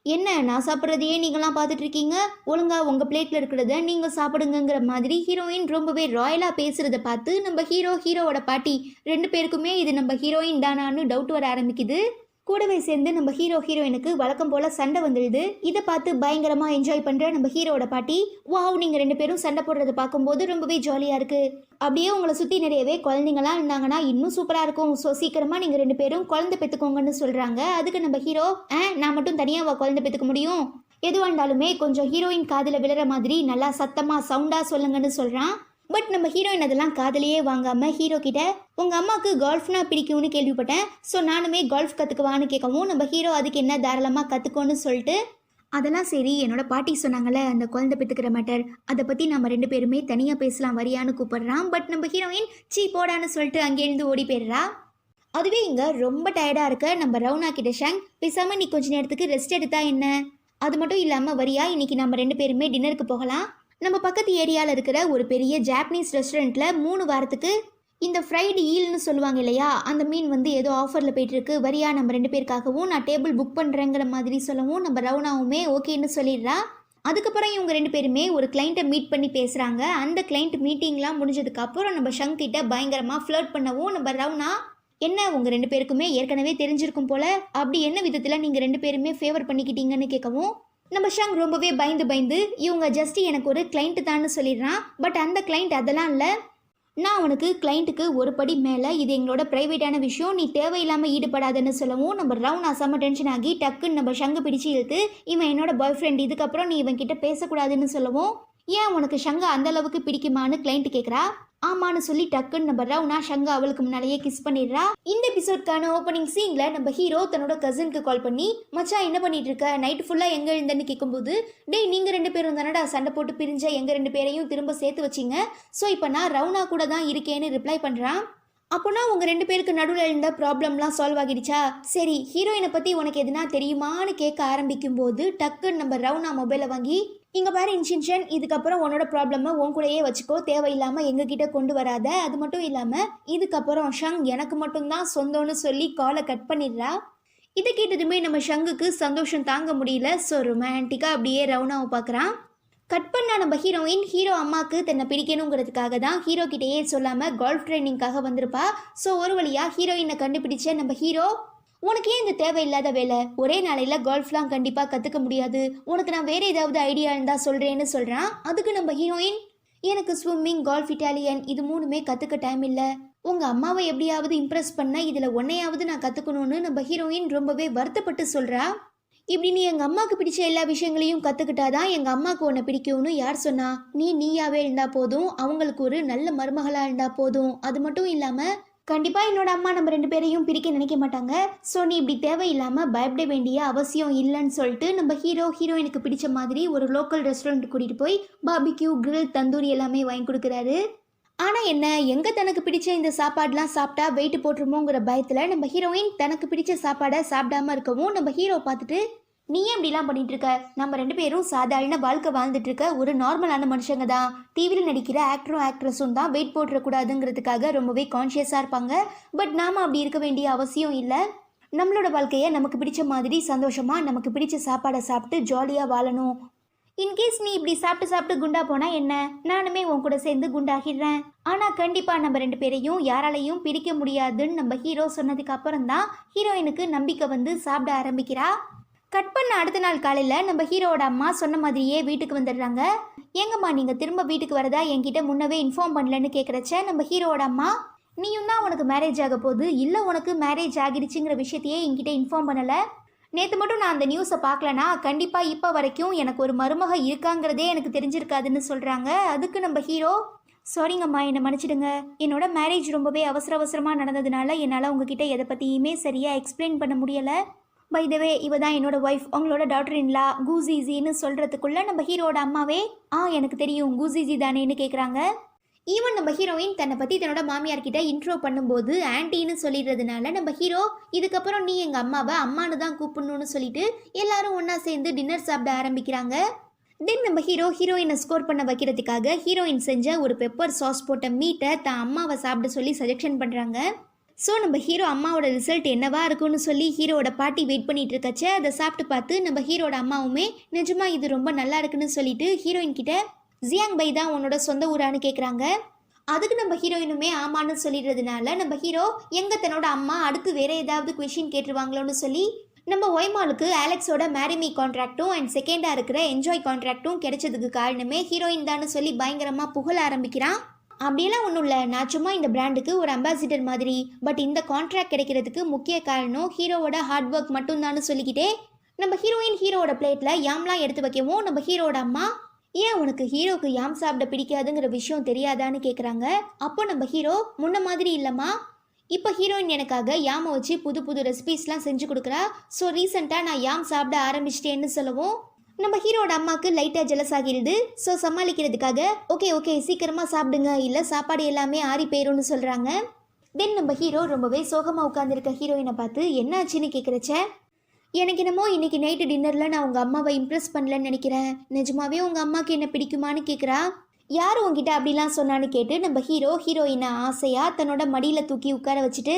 என்ன நான் சாப்பிட்றதையே நீங்களாம் பார்த்துட்டு இருக்கீங்க, ஒழுங்கா உங்கள் பிளேட்டில் இருக்கிறத நீங்கள் சாப்பிடுங்கிற மாதிரி ஹீரோயின் ரொம்பவே ராயலாக பேசுகிறத பார்த்து நம்ம ஹீரோவோட பாட்டி ரெண்டு பேருக்குமே இது நம்ம ஹீரோயின் தானான்னு டவுட் வர ஆரம்பிக்குது. கூடவே சேர்ந்து நம்ம ஹீரோயினுக்கு வழக்கம் போல் சண்டை வந்துடுது. இதை பார்த்து பயங்கரமாக என்ஜாய் பண்ணுற நம்ம ஹீரோவோட பாட்டி, வாவ் நீங்கள் ரெண்டு பேரும் சண்டை போடுறத பார்க்கும்போது ரொம்பவே ஜாலியாக இருக்குது, அப்படியே உங்களை சுற்றி நிறையவே குழந்தைங்களாம் இருந்தாங்கன்னா இன்னும் சூப்பராக இருக்கும், ஸோ சீக்கிரமாக நீங்கள் ரெண்டு பேரும் குழந்தை பெற்றுக்கோங்கன்னு சொல்கிறாங்க. அதுக்கு நம்ம ஹீரோ, நான் மட்டும் தனியாக குழந்தை பெற்றுக்க முடியும், எதுவாக இருந்தாலுமே கொஞ்சம் ஹீரோயின் காதில் விழுற மாதிரி நல்லா சத்தமாக சவுண்டாக சொல்லுங்கன்னு சொல்கிறான். பட் நம்ம ஹீரோயின் அதெல்லாம் காதலையே வாங்காமல் ஹீரோ கிட்ட, உங்கள் அம்மாவுக்கு கோல்ஃப்னா பிடிக்கும்னு கேள்விப்பட்டேன், ஸோ நானுமே கோல்ஃப் கற்றுக்குவான்னு கேட்கவும் நம்ம ஹீரோ அதுக்கு என்ன தாராளமாக கற்றுக்கோன்னு சொல்லிட்டு, அதெல்லாம் சரி என்னோட பாட்டி சொன்னாங்களே அந்த குழந்தை பெற்றுக்கிற மேட்டர், அதை பற்றி நம்ம ரெண்டு பேருமே தனியாக பேசலாம் வரியான்னு கூப்பிடுறான். பட் நம்ம ஹீரோயின் சீ போடான்னு சொல்லிட்டு அங்கேருந்து ஓடி போயிடுறா. அதுவே இங்கே ரொம்ப டயர்டாக இருக்க நம்ம ரவுனா கிட்ட, ஷாங் பேசாமல் நீ கொஞ்சம் நேரத்துக்கு ரெஸ்ட் எடுத்தா என்ன, அது மட்டும் இல்லாமல் வரியா இன்னைக்கு நம்ம ரெண்டு பேருமே டின்னருக்கு போகலாம், நம்ம பக்கத்து ஏரியாவில் இருக்கிற ஒரு பெரிய ஜாப்பனீஸ் ரெஸ்டாரண்ட்டில் 3 வாரத்துக்கு இந்த ஃப்ரைடு ஈல்னு சொல்லுவாங்க இல்லையா, அந்த மீன் வந்து ஏதோ ஆஃபரில் போயிட்டுருக்கு, வரியா நம்ம ரெண்டு பேருக்காகவும் நான் டேபிள் புக் பண்ணுறேங்கிற மாதிரி சொல்லவும் நம்ம ரவுனாவுமே ஓகேன்னு சொல்லிடுறா. அதுக்கப்புறம் இவங்க ரெண்டு பேருமே ஒரு கிளைண்ட்டை மீட் பண்ணி பேசுகிறாங்க. அந்த கிளைண்ட் மீட்டிங்லாம் முடிஞ்சதுக்கப்புறம் நம்ம ஷங் கிட்ட பயங்கரமாக ஃப்ளர்ட் பண்ணவும் நம்ம ரவுனா, என்ன உங்கள் ரெண்டு பேருக்குமே ஏற்கனவே தெரிஞ்சிருக்கும் போல், அப்படி என்ன விதத்தில் நீங்கள் ரெண்டு பேருமே ஃபேவர் பண்ணிக்கிட்டீங்கன்னு கேட்கவும் நம்ம ஷங் ரொம்பவே பயந்து இவங்க ஜஸ்ட் எனக்கு ஒரு கிளைண்ட்டு தான்னு சொல்லிடுறான். பட் அந்த கிளைண்ட் அதெல்லாம் இல்லை, நான் உனக்கு கிளைண்ட்டுக்கு ஒரு படி மேலே, இது எங்களோட ப்ரைவேட்டான விஷயம், நீ தேவையில்லாமல் ஈடுபடாதுன்னு சொல்லவும் நம்ம ரவுனா செம்ம டென்ஷன் ஆகி டக்குன்னு நம்ம ஷங்கை பிடிச்சி இழுத்து, இவன் என்னோட பாய் ஃப்ரெண்ட், இதுக்கப்புறம் நீ இவன் கிட்ட பேசக்கூடாதுன்னு சொல்லவும், ஏன் உனக்கு ஷங்கா அந்த அளவுக்கு பிடிக்குமான்னு கிளைண்ட் கேட்குறா. ஆமான்னு சொல்லி டக்குன்னு நம்ம ரவுனா ஷங்கா அவளுக்கு முன்னாலேயே கிஸ் பண்ணிடுறா. இந்த எபிசோட்கான ஓப்பனிங் சீன்ல நம்ம ஹீரோ தன்னோட கசினுக்கு கால் பண்ணி, மச்சான் என்ன பண்ணிட்டு இருக்க, நைட்டு ஃபுல்லாக எங்கே இருந்தேன்னு கேட்கும்போது, டேய் நீங்கள் ரெண்டு பேரும் தானடா சண்டை போட்டு பிரிஞ்ச எங்கள் ரெண்டு பேரையும் திரும்ப சேர்த்து வச்சிங்க, ஸோ இப்போ நான் ரவுனா கூட தான் இருக்கேன்னு ரிப்ளை பண்ணுறான். அப்போனா உங்கள் ரெண்டு பேருக்கு நடுவில் இருந்த ப்ராப்ளம்லாம் சால்வ் ஆகிடுச்சா, சரி ஹீரோயினை பற்றி உனக்கு எதுனா தெரியுமான்னு கேட்க ஆரம்பிக்கும் போது டக்குன்னு நம்ம ரவுனா மொபைலை வாங்கி, இங்கே பாரு இன்ஷின்ஷன், இதுக்கப்புறம் உன்னோட ப்ராப்ளமை உன் கூடயே வச்சுக்கோ, தேவையில்லாமல் எங்ககிட்ட கொண்டு வராத, அது மட்டும் இல்லாமல் இதுக்கப்புறம் ஷங் எனக்கு மட்டும்தான் சொந்தம்னு சொல்லி காலை கட் பண்ணிடுறா. இதை கேட்டதுமே நம்ம ஷங்குக்கு சந்தோஷம் தாங்க முடியல. ஸோ ரொமான்டிக்காக அப்படியே ரவுனாவை பார்க்குறான். கட் பண்ணால் நம்ம ஹீரோயின் ஹீரோ அம்மாவுக்கு தன்னை பிடிக்கணுங்கிறதுக்காக தான் ஹீரோ கிட்டேயே சொல்லாமல் கோல்ஃப் ட்ரைனிங்காக வந்திருப்பா. ஸோ ஒரு வழியாக ஹீரோயினை கண்டுபிடிச்ச நம்ம ஹீரோ, உனக்கு ஏன் இந்த தேவையில்லாத வேலை, ஒரே நாளையில் கோல்ஃப்லாம் கண்டிப்பாக கற்றுக்க முடியாது, உனக்கு நான் வேறு ஏதாவது ஐடியா இருந்தால் சொல்கிறேன்னு சொல்கிறான். அதுக்கு நம்ம ஹீரோயின், எனக்கு ஸ்விம்மிங், கோல்ஃப், இட்டாலியன் இது 3மே கற்றுக்க டைம் இல்லை, உங்கள் அம்மாவை எப்படியாவது இம்ப்ரெஸ் பண்ண இதில் ஒன்றையாவது நான் கற்றுக்கணும்னு நம்ம ஹீரோயின் ரொம்பவே வருத்தப்பட்டு சொல்கிறா. இப்படி நீ எங்கள் அம்மாவுக்கு பிடிச்ச எல்லா விஷயங்களையும் கற்றுக்கிட்டாதான் எங்கள் அம்மாவுக்கு உன்னை பிடிக்கும்னு யார் சொன்னா, நீயாவே இருந்தால் போதும், அவங்களுக்கு ஒரு நல்ல மருமகளாக இருந்தால் போதும், அது மட்டும் இல்லாமல் கண்டிப்பாக என்னோட அம்மா நம்ம ரெண்டு பேரையும் பிரிக்க நினைக்க மாட்டாங்க, ஸோ நீ இப்படி தேவையில்லாமல் பயப்பட வேண்டிய அவசியம் இல்லைன்னு சொல்லிட்டு நம்ம ஹீரோயினுக்கு பிடிச்ச மாதிரி ஒரு லோக்கல் ரெஸ்டாரண்ட் கூட்டிகிட்டு போய் பார்பிக்யூ, கிரில், தந்தூரி எல்லாமே வாங்கி கொடுக்குறாரு. ஆனால் என்ன, எங்கே தனக்கு பிடிச்ச இந்த சாப்பாடெலாம் சாப்பிட்டா வெயிட் போட்டுருமோங்கிற பயத்தில் நம்ம ஹீரோயின் தனக்கு பிடிச்ச சாப்பாடை சாப்பிடாம இருக்கவும் நம்ம ஹீரோ பார்த்துட்டு, நீ ஏன் இப்படிலாம் பண்ணிட்டு இருக்க, நம்ம ரெண்டு பேரும் சாதாரண வாழ்க்கை வாழ்ந்துட்டு இருக்க ஒரு நார்மலான மனுஷங்க தான், டிவியில் நடிக்கிற ஆக்டரும் ஆக்ட்ரஸும் தான் வெயிட் போட்டுறக்கூடாதுங்கிறதுக்காக ரொம்பவே கான்ஷியஸாக இருப்பாங்க, பட் நாம் அப்படி இருக்க வேண்டிய அவசியம் இல்லை, நம்மளோட வாழ்க்கையை நமக்கு பிடிச்ச மாதிரி சந்தோஷமாக நமக்கு பிடிச்ச சாப்பாடை சாப்பிட்டு ஜாலியாக வாழணும், இன்கேஸ் நீ இப்படி சாப்பிட்டு குண்டா போனா என்ன, நானுமே உன் கூட சேர்ந்து குண்டாகிடுறேன், ஆனால் கண்டிப்பாக நம்ம ரெண்டு பேரையும் யாராலையும் பிரிக்க முடியாதுன்னு நம்ம ஹீரோ சொன்னதுக்கு அப்புறம் தான் ஹீரோயினுக்கு நம்பிக்கை வந்து சாப்பிட ஆரம்பிக்கிறா. கட் பண்ண அடுத்த நாள் காலையில் நம்ம ஹீரோவோட அம்மா சொன்ன மாதிரியே வீட்டுக்கு வந்துடுறாங்க. எங்கம்மா நீங்கள் திரும்ப வீட்டுக்கு வரதா என்கிட்ட முன்னவே இன்ஃபார்ம் பண்ணலன்னு கேட்குறச்ச நம்ம ஹீரோவோட அம்மா, நீயும் தான் உனக்கு மேரேஜ் ஆக போகுது, இல்லை உனக்கு மேரேஜ் ஆகிடுச்சுங்கிற விஷயத்தையே என்கிட்ட இன்ஃபார்ம் பண்ணலை, நேற்று மட்டும் நான் அந்த நியூஸை பார்க்கலனா கண்டிப்பாக இப்போ வரைக்கும் எனக்கு ஒரு மருமக இருக்காங்கிறதே எனக்கு தெரிஞ்சிருக்காதுன்னு சொல்கிறாங்க. அதுக்கு நம்ம ஹீரோ, சாரிங்கம்மா என்னை மன்னிச்சிடுங்க, என்னோட மேரேஜ் ரொம்பவே அவசரமாக நடந்ததுனால என்னால் உங்ககிட்ட எதை பற்றியுமே சரியாக எக்ஸ்பிளைன் பண்ண முடியலை, பை த வே இவ தான் என்னோட ஒய்ஃப், உங்களோட டாக்டர் இன்லா கூசிஜின்னு சொல்கிறதுக்குள்ளே நம்ம ஹீரோட அம்மாவே எனக்கு தெரியும் கூசிஜி தானேன்னு கேட்குறாங்க. ஈவன் நம்ம ஹீரோயின் தன்னை பற்றி தன்னோட மாமியார்கிட்ட இன்ட்ரோ பண்ணும்போது ஆன்ட்டின்னு சொல்லிடுறதுனால நம்ம ஹீரோ இதுக்கப்புறம் நீ எங்கள் அம்மாவை அம்மானு தான் கூப்பிடணும்னு சொல்லிட்டு எல்லாரும் ஒன்றா சேர்ந்து டின்னர் சாப்பிட ஆரம்பிக்கிறாங்க. தென் நம்ம ஹீரோயினை ஸ்கோர் பண்ண வைக்கிறதுக்காக ஹீரோயின் செஞ்ச ஒரு பெப்பர் சாஸ் போட்ட மீட்டை தான் அம்மாவை சாப்பிட சொல்லி சஜெக்ஷன் பண்ணுறாங்க. ஸோ நம்ம ஹீரோ அம்மாவோட ரிசல்ட் என்னவா இருக்கும்னு சொல்லி ஹீரோட பாட்டி வெயிட் பண்ணிட்டு இருக்கச்சே அதை சாப்பிட்டு பார்த்து நம்ம ஹீரோட அம்மாவுமே நிஜமா இது ரொம்ப நல்லா இருக்குன்னு சொல்லிட்டு ஹீரோயின் கிட்ட ஜியாங் பை தான் உன்னோட சொந்த ஊரான்னு கேட்குறாங்க. அதுக்கு நம்ம ஹீரோயினுமே ஆமான்னு சொல்லிடுறதுனால நம்ம ஹீரோ எங்க தன்னோட அம்மா அடுத்து வேற ஏதாவது கொஷின் கேட்டுருவாங்களோன்னு சொல்லி நம்ம ஒய்மாலுக்கு ஆலெக்ஸோட மேரிமி கான்ட்ராக்டும் அண்ட் செகண்டாக இருக்கிற என்ஜாய் கான்ட்ராக்டும் கிடைச்சதுக்கு காரணமே ஹீரோயின் தான் சொல்லி பயங்கரமாக புகழ ஆரம்பிக்கிறான். அப்படியெல்லாம் ஒன்றும் இல்லை, நான் சும்மா இந்த பிராண்டுக்கு ஒரு அம்பாசிடர் மாதிரி, பட் இந்த கான்ட்ராக்ட் கிடைக்கிறதுக்கு முக்கிய காரணம் ஹீரோவோட ஹார்ட் ஒர்க் மட்டும்தான்னு சொல்லிக்கிட்டே நம்ம ஹீரோவோட பிளேட்டில் யாம்லாம் எடுத்து வைக்கவும் நம்ம ஹீரோட அம்மா ஏன் உனக்கு ஹீரோக்கு யாம் சாப்பிட பிடிக்காதுங்கிற விஷயம் தெரியாதான்னு கேட்குறாங்க. அப்போ நம்ம ஹீரோ முன்ன மாதிரி இல்லைம்மா, இப்போ ஹீரோயின் எனக்காக யாமை வச்சு புது புது ரெசிபீஸ்லாம் செஞ்சு கொடுக்குறா, ஸோ ரீசெண்டாக நான் யாம் சாப்பிட ஆரம்பிச்சிட்டேன்னு சொல்லவும் நம்ம ஹீரோட அம்மாவுக்கு லைட்டாக ஜெலஸ் ஆகிடுது. ஸோ சமாளிக்கிறதுக்காக ஓகே சீக்கிரமாக சாப்பிடுங்க, இல்லை சாப்பாடு எல்லாமே ஆறி போயிரும்னு சொல்கிறாங்க. தென் நம்ம ஹீரோ ரொம்பவே சோகமாக உட்காந்துருக்க ஹீரோயினை பார்த்து என்னாச்சுன்னு கேட்குறச்ச எனக்கு என்னமோ இன்னைக்கு நைட்டு டின்னரில் நான் உங்கள் அம்மாவை இம்ப்ரெஸ் பண்ணலன்னு நினைக்கிறேன், நிஜமாவே உங்கள் அம்மாவுக்கு என்ன பிடிக்குமான்னு கேட்குறா. யார் உங்ககிட்ட அப்படிலாம் சொன்னான்னு கேட்டு நம்ம ஹீரோயினை ஆசையாக தன்னோட மடியில் தூக்கி உட்கார வச்சுட்டு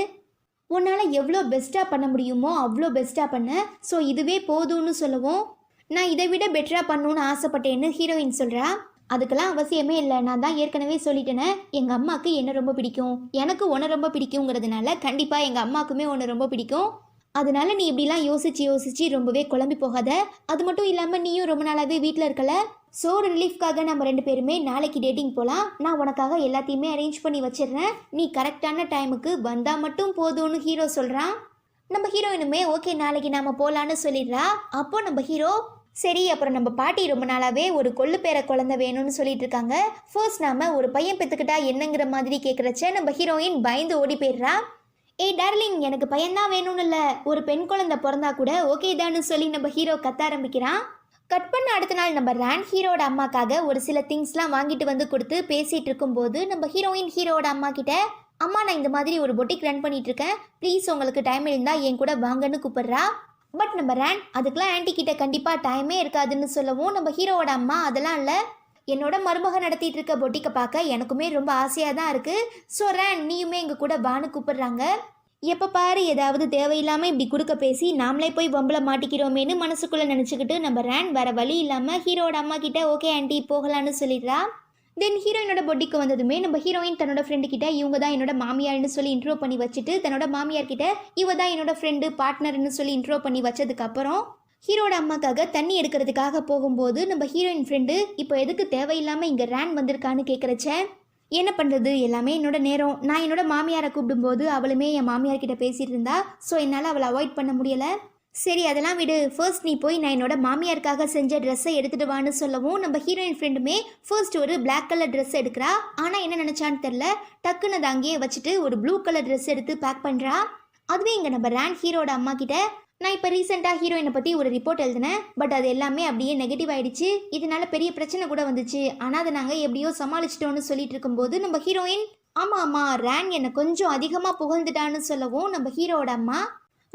உன்னால் எவ்வளோ பெஸ்ட்டாக பண்ண முடியுமோ அவ்வளோ பெஸ்ட்டாக பண்ண, ஸோ இதுவே போதும்னு சொல்லவும் நான் இதை விட பெட்டராக பண்ணணுன்னு ஆசைப்பட்டேன்னு ஹீரோயின் சொல்கிறா. அதுக்கெல்லாம் அவசியமே இல்லை, நான் தான் ஏற்கனவே சொல்லிட்டேனே, எங்கள் அம்மாவுக்கு என்ன ரொம்ப பிடிக்கும், எனக்கு உன்னை ரொம்ப பிடிக்குங்கிறதுனால கண்டிப்பாக எங்கள் அம்மாவுக்குமே உன்னை ரொம்ப பிடிக்கும், அதனால நீ இப்படிலாம் யோசிச்சு ரொம்பவே குழம்பி போகாத. அது மட்டும் இல்லாமல் நீயும் ரொம்ப நாளாகவே வீட்டில் இருக்கல, ஸோ ரிலீஃப்காக நம்ம 2 பேருமே நாளைக்கு டேட்டிங் போகலாம், நான் உனக்காக எல்லாத்தையுமே அரேஞ்ச் பண்ணி வச்சிடுறேன், நீ கரெக்டான டைமுக்கு வந்தால் மட்டும் போதும்னு ஹீரோ சொல்கிறான். நம்ம ஹீரோயினுமே ஓகே நாளைக்கு நாம் போகலான்னு சொல்லிடுறா. அப்போ நம்ம ஹீரோ சரி அப்புறம் நம்ம பாட்டி ரொம்ப நாளாகவே ஒரு கொள்ளு பேர குழந்தை வேணும்னு சொல்லிட்டு இருக்காங்க, ஃபர்ஸ்ட் நாம் ஒரு பையன் பெற்றுக்கிட்டா என்னங்கிற மாதிரி கேட்குறச்ச நம்ம ஹீரோயின் பயந்து ஓடி போயிடுறா. ஏய் டார்லிங் எனக்கு பையன்தான் வேணும்னு இல்லை, ஒரு பெண் குழந்தை பிறந்தா கூட ஓகே தான்னு சொல்லி நம்ம ஹீரோ கத்த ஆரம்பிக்கிறான். கட் பண்ண அடுத்த நாள் நம்ம ரேன் ஹீரோட அம்மாக்காக ஒரு சில திங்ஸ்லாம் வாங்கிட்டு வந்து கொடுத்து பேசிகிட்டு இருக்கும்போது நம்ம ஹீரோட அம்மா கிட்ட அம்மா நான் இந்த மாதிரி ஒரு பொட்டிக் ரன் பண்ணிட்டு இருக்கேன், ப்ளீஸ் உங்களுக்கு டைம் இருந்தால் என் கூட வாங்கன்னு கூப்பிடுறா. பட் நம்ம ரேன் அதுக்கெலாம் ஆன்டி கிட்ட கண்டிப்பாக டைமே இருக்காதுன்னு சொல்லவும் நம்ம ஹீரோவோட அம்மா அதெல்லாம் இல்லை, என்னோட மருமக நடத்திட்டு இருக்க பொட்டிக்கை பார்க்க எனக்குமே ரொம்ப ஆசையாக தான் இருக்குது, ஸோ ரேன் நீயுமே எங்கள் கூட வான்னு கூப்பிடுறாங்க. எப்போ பாரு ஏதாவது தேவையில்லாமல் இப்படி கொடுக்க பேசி நாமளே போய் வம்பல மாட்டிக்கிறோமேனு மனசுக்குள்ளே நினச்சிக்கிட்டு நம்ம ரேன் வேற வழி இல்லாமல் ஹீரோட அம்மா கிட்ட ஓகே ஆன்டி போகலான்னு சொல்லிடுறா. தென் ஹீரோயினோட பொட்டிக்கு வந்ததுமே நம்ம ஹீரோயின் தன்னோட ஃப்ரெண்டு கிட்ட இவங்க தான் என்னோட மாமியார்னு சொல்லி இன்ட்ரோ பண்ணி வச்சுட்டு தன்னோட மாமியார் கிட்ட இவ தான் என்னோட ஃப்ரெண்டு பார்ட்னர்னு சொல்லி இன்ட்ரோ பண்ணி வச்சதுக்கப்புறம் ஹீரோட அம்மாக்காக தண்ணி எடுக்கிறதுக்காக போகும்போது நம்ம ஹீரோயின் ஃப்ரெண்டு இப்போ எதுக்கு தேவையில்லாமல் இங்கே ரேன் வந்திருக்கான்னு கேட்குறச்ச என்ன பண்ணுறது எல்லாமே என்னோட நேரம், நான் என்னோட மாமியாரை கூப்பிடும்போது அவளுமே என் மாமியார் கிட்ட பேசிகிட்டு இருந்தா, ஸோ என்னால் அவளை அவாய்ட் பண்ண முடியலை, சரி அதெல்லாம் விடு, ஃபர்ஸ்ட் நீ போய் நான் என்னோட மாமியாருக்காக செஞ்ச ட்ரெஸ்ஸை எடுத்துகிட்டு வான்னு சொல்லவும் நம்ம ஹீரோயின் ஃப்ரெண்டுமே ஃபர்ஸ்ட் ஒரு பிளாக் கலர் ட்ரெஸ் எடுக்கிறா. ஆனால் என்ன நினச்சான்னு தெரில, டக்குன்னு அதை அங்கேயே வச்சுட்டு ஒரு ப்ளூ கலர் ட்ரெஸ் எடுத்து பேக் பண்ணுறா. அதுவே இங்கே நம்ம ரேன் ஹீரோட அம்மா கிட்ட நான் இப்போ ரீசெண்டாக ஹீரோயினை பற்றி ஒரு ரிப்போர்ட் எழுதினேன், பட் அது எல்லாமே அப்படியே நெகட்டிவ் ஆகிடுச்சு, இதனால பெரிய பிரச்சனை கூட வந்துச்சு, ஆனால் அதை நாங்கள் எப்படியோ சமாளிச்சிட்டோன்னு சொல்லிட்டு இருக்கும்போது நம்ம ஹீரோயின் ஆமாம் ரேன் என்னை கொஞ்சம் அதிகமாக புகழ்ந்துட்டான்னு சொல்லவும் நம்ம ஹீரோட அம்மா